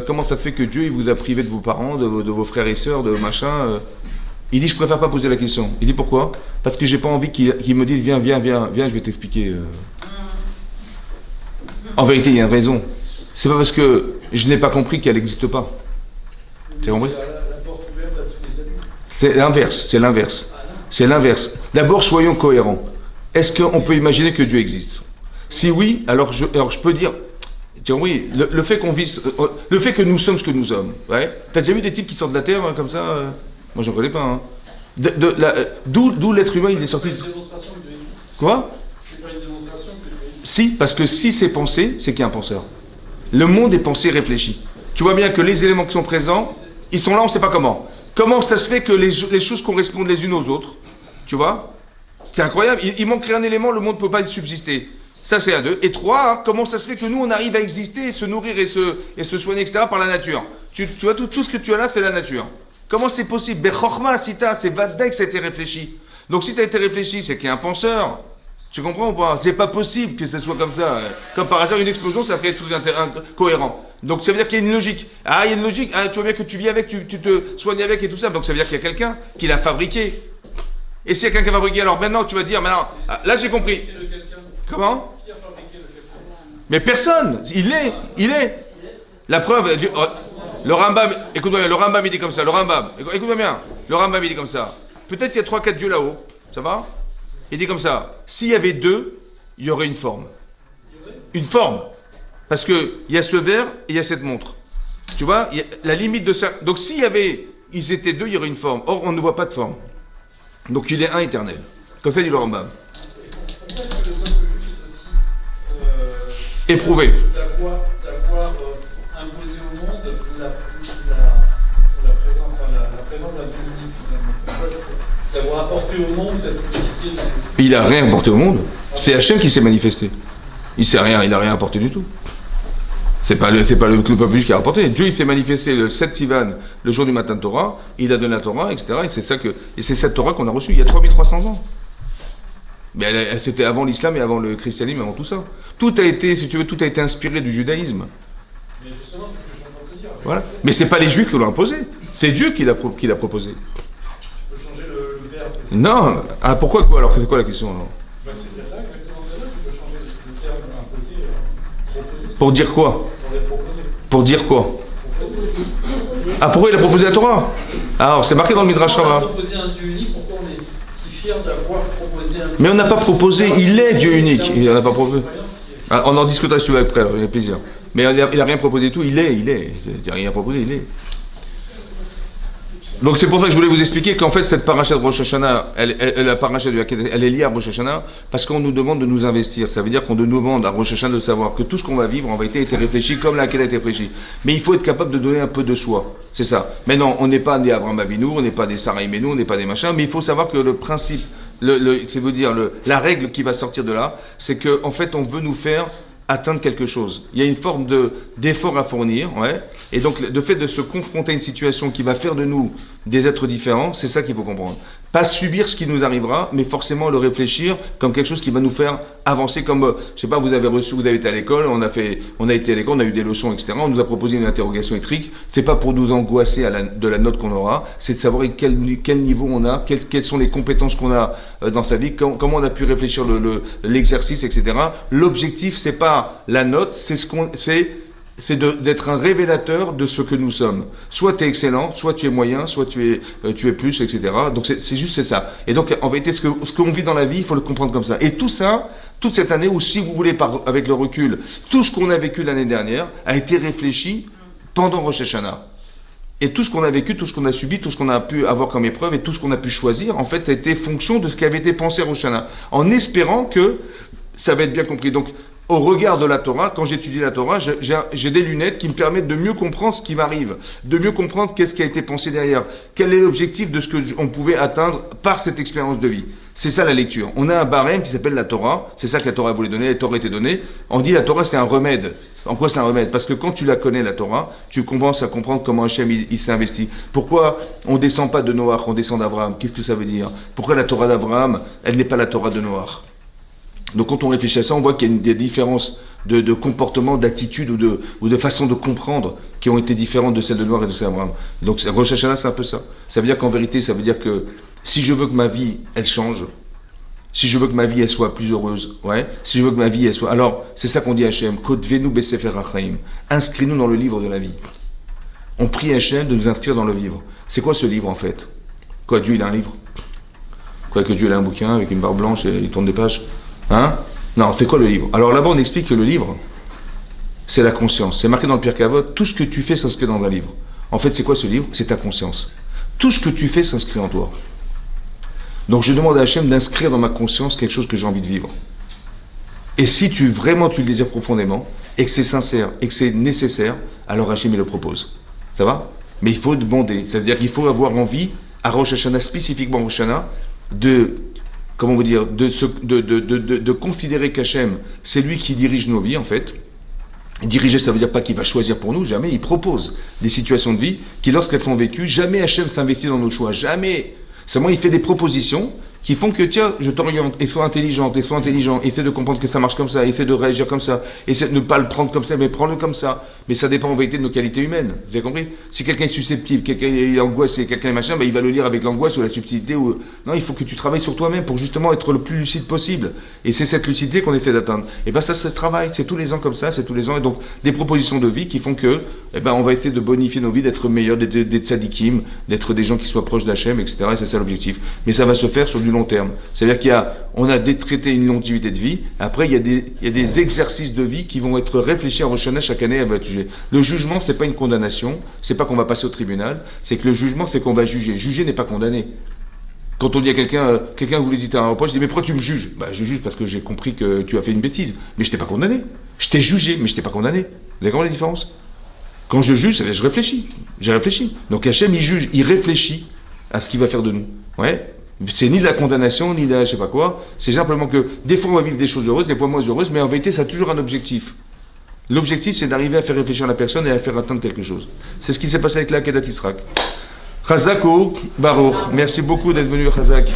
comment ça se fait que Dieu il vous a privé de vos parents, de vos frères et sœurs, de machin Il dit, je préfère pas poser la question. Il dit, pourquoi? Parce que j'ai pas envie qu'il me dise, viens, je vais t'expliquer. En vérité, il y a une raison. C'est pas parce que je n'ai pas compris qu'elle n'existe pas. Tu as compris? La porte ouverte à tous les abus. C'est l'inverse. D'abord, soyons cohérents. Est-ce qu'on peut imaginer que Dieu existe? Si oui, alors je peux dire, tiens, oui, le fait qu'on vise, le fait que nous sommes ce que nous sommes. Ouais. T'as déjà vu des types qui sortent de la terre comme ça Moi, j'en connais pas. Hein. D'où l'être humain, il est sorti. C'est pas une démonstration que Dieu existe. Quoi? C'est pas une démonstration que Dieu existe. Si, parce que si c'est pensé, c'est qu'il y a un penseur. Le monde est pensé, réfléchi. Tu vois bien que les éléments qui sont présents, ils sont là, on ne sait pas comment. Comment ça se fait que les choses correspondent les unes aux autres? Tu vois? C'est incroyable. Il manquerait un élément, le monde ne peut pas subsister. Ça, c'est un, deux. Et trois, comment ça se fait que nous, on arrive à exister, se nourrir et se soigner, etc., par la nature? Tu vois, tout ce que tu as là, c'est la nature. Comment c'est possible? Bechorma, Sita, c'est Vadek, ça a été réfléchi. Donc, si ça a été réfléchi, c'est qu'il y a un penseur. Tu comprends ou pas? C'est pas possible que ça soit comme ça. Comme par hasard, une explosion, ça fait tout cohérent. Donc ça veut dire qu'il y a une logique. Ah, il y a une logique. Ah, tu vois bien que tu vis avec, tu te soignes avec et tout ça. Donc ça veut dire qu'il y a quelqu'un qui l'a fabriqué. Et s'il y a quelqu'un qui a fabriqué, alors maintenant tu vas dire, maintenant, là j'ai compris. Comment? Qui a fabriqué le quelqu'un? Mais personne. Il est. La preuve, le Rambam, écoute-moi bien, le Rambam il dit comme ça. Le Rambam, écoute-moi bien. Le Rambam il dit comme ça. Peut-être il y a 3-4 dieux là-haut. Ça va? Il dit comme ça. S'il y avait deux, il y aurait une forme. Une forme. Parce qu'il y a ce verre et il y a cette montre. Tu vois, y a la limite de ça. Donc s'il y avait, ils étaient deux, il y aurait une forme. Or, on ne voit pas de forme. Donc il est un éternel. Comme ça dit le Rambam. Pourquoi est-ce que le peuple juif est aussi Éprouvé. d'avoir imposé au monde la présence d'un Dieu unique finalement? Pourquoi est-ce que d'avoir apporté au monde cette unicité? Il n'a rien apporté au monde. C'est Hachem qui s'est manifesté. Il n'a rien apporté du tout. C'est pas le peuple juif qui a apporté. Dieu il s'est manifesté le 7 Sivan, le jour du matin de Torah, il a donné la Torah, etc. Et c'est cette Torah qu'on a reçue il y a 3300 ans. Mais c'était avant l'islam et avant le christianisme, avant tout ça. Tout a été, si tu veux, tout a été inspiré du judaïsme. Mais justement, c'est ce que je suis en train de te dire. Voilà. Mais c'est pas les juifs qui l'ont imposé. C'est Dieu qui l'a proposé. Tu peux changer le verbe. Non. Ah, pourquoi quoi alors? C'est quoi la question alors? Bah, c'est celle-là, exactement celle-là. Tu peux changer le terme imposé, proposé. Pour dire quoi? Pour les proposer. Pour dire quoi? Proposer. Ah, pourquoi il a proposé la Torah? Alors, c'est marqué dans le Midrash On a Rabbah. proposé un Dieu unique, pourquoi on est si fiers d'avoir proposé un Dieu? Mais on n'a pas proposé, il est Dieu unique. Il n'en a pas proposé. Ah, on en discutera si tu veux après, alors, il y a plaisir. Mais il n'a rien proposé du tout, il est. Il n'a rien proposé, il est. Donc c'est pour ça que je voulais vous expliquer qu'en fait cette paracha de Rosh Hashanah, la paracha du Hakedah, elle est liée à Rosh Hashanah parce qu'on nous demande de nous investir. Ça veut dire qu'on nous demande à Rosh Hashanah de savoir que tout ce qu'on va vivre en vérité a été réfléchi comme la Hakedah a été réfléchi. Mais il faut être capable de donner un peu de soi. C'est ça. Mais non, on n'est pas des Avraham Avinu, on n'est pas des Sarah Imenu, on n'est pas des machins, mais il faut savoir que le principe, la règle qui va sortir de là, c'est que en fait on veut nous faire atteindre quelque chose. Il y a une forme d'effort à fournir, ouais. Et donc le fait de se confronter à une situation qui va faire de nous des êtres différents, c'est ça qu'il faut comprendre. Pas subir ce qui nous arrivera, mais forcément le réfléchir comme quelque chose qui va nous faire avancer. Comme, je sais pas, vous avez été à l'école, on a été à l'école, on a eu des leçons, etc. On nous a proposé une interrogation électrique. C'est pas pour nous angoisser de la note qu'on aura, c'est de savoir quel niveau on a, quelles sont les compétences qu'on a dans sa vie, comment on a pu réfléchir l'exercice, etc. L'objectif, c'est pas la note, c'est d'être un révélateur de ce que nous sommes. Soit tu es excellent, soit tu es moyen, soit tu es plus, etc. Donc c'est ça. Et donc en vérité, ce qu'on vit dans la vie, il faut le comprendre comme ça. Et tout ça, toute cette année, ou si vous voulez, avec le recul, tout ce qu'on a vécu l'année dernière a été réfléchi pendant Rosh Hashanah. Et tout ce qu'on a vécu, tout ce qu'on a subi, tout ce qu'on a pu avoir comme épreuve et tout ce qu'on a pu choisir, en fait, a été fonction de ce qui avait été pensé à Rosh Hashanah. En espérant que ça va être bien compris. Donc, au regard de la Torah, quand j'étudie la Torah, j'ai des lunettes qui me permettent de mieux comprendre ce qui m'arrive, de mieux comprendre qu'est-ce qui a été pensé derrière, quel est l'objectif de ce qu'on pouvait atteindre par cette expérience de vie. C'est ça la lecture. On a un barème qui s'appelle la Torah, c'est ça que la Torah voulait donner, la Torah était donnée. On dit la Torah c'est un remède. En quoi c'est un remède? Parce que quand tu la connais la Torah, tu commences à comprendre comment Hachem il s'est investi. Pourquoi on ne descend pas de Noach, on descend d'Abraham? Qu'est-ce que ça veut dire? Pourquoi la Torah d'Abraham, elle n'est pas la Torah de Noach? Donc quand on réfléchit à ça, on voit qu'il y a des différences de comportement, d'attitude ou de façon de comprendre qui ont été différentes de celles de Noach et de celles d'Abraham. Donc Rosh Hashanah, c'est un peu ça. Ça veut dire qu'en vérité, ça veut dire que si je veux que ma vie, elle change, si je veux que ma vie, elle soit plus heureuse, ouais, si je veux que ma vie, elle soit... Alors, c'est ça qu'on dit à Hachem, Kotvenu Besefer HaChaim, inscris-nous dans le livre de la vie. On prie Hachem de nous inscrire dans le livre. C'est quoi ce livre, en fait? Quoi, Dieu, il a un livre? Quoi, que Dieu, il a un bouquin avec une barre blanche et il tourne des pages? Hein? Non, c'est quoi le livre? Alors là-bas, on explique que le livre, c'est la conscience. C'est marqué dans le Pirkei Avot, tout ce que tu fais s'inscrit dans un livre. En fait, c'est quoi ce livre? C'est ta conscience. Tout ce que tu fais s'inscrit en toi. Donc je demande à Hachem d'inscrire dans ma conscience quelque chose que j'ai envie de vivre. Et si vraiment tu le désires profondément, et que c'est sincère, et que c'est nécessaire, alors Hachem il le propose. Ça va? Mais il faut demander. C'est-à-dire qu'il faut avoir envie, à Rosh Hashanah, spécifiquement Rosh Hashanah, comment vous dire, de considérer qu'Hachem, c'est lui qui dirige nos vies, en fait. Diriger, ça veut dire pas qu'il va choisir pour nous, jamais. Il propose des situations de vie qui, lorsqu'elles sont vécues, jamais Hachem s'investit dans nos choix, jamais. Seulement, il fait des propositions qui font que, tiens, je t'oriente, et sois intelligente, et sois intelligent, essaie de comprendre que ça marche comme ça, essaie de réagir comme ça, essaie de ne pas le prendre comme ça, mais prends-le comme ça. Mais ça dépend en vérité de nos qualités humaines. Vous avez compris? Si quelqu'un est susceptible, quelqu'un est angoissé, quelqu'un est machin, ben il va le lire avec l'angoisse ou la subtilité. Non, il faut que tu travailles sur toi-même pour justement être le plus lucide possible. Et c'est cette lucidité qu'on essaie d'atteindre. Et ben ça, c'est le travail. C'est tous les ans comme ça, c'est tous les ans. Et donc, des propositions de vie qui font que, on va essayer de bonifier nos vies, d'être meilleurs, d'être tzadikim, d'être des gens qui soient proches d'Hachem, etc. Et c'est ça l'objectif. Mais ça va se faire sur du long terme. C'est-à-dire on a détraité une longévité de vie. Après, il y a des exercices de vie qui vont être réfléchis en Rosh Hashanah chaque année. Elle va être jugée. Le jugement, c'est pas une condamnation. C'est pas qu'on va passer au tribunal. C'est que le jugement, c'est qu'on va juger. Juger n'est pas condamner. Quand on dit à quelqu'un vous lui dites un reproche, je dis mais pourquoi tu me juges? Je juge parce que j'ai compris que tu as fait une bêtise. Mais je t'ai pas condamné. Je t'ai jugé, mais je t'ai pas condamné. Vous avez compris la différence? Quand je juge, je réfléchis. J'ai réfléchi. Donc Hachem, il juge, il réfléchit à ce qu'il va faire de nous. Ouais. C'est ni de la condamnation, ni de la je sais pas quoi. C'est simplement que des fois on va vivre des choses heureuses, des fois moins heureuses, mais en vérité ça a toujours un objectif. L'objectif c'est d'arriver à faire réfléchir la personne et à faire atteindre quelque chose. C'est ce qui s'est passé avec la Kedat Israq. Chazako Baruch, merci beaucoup d'être venu Chazak.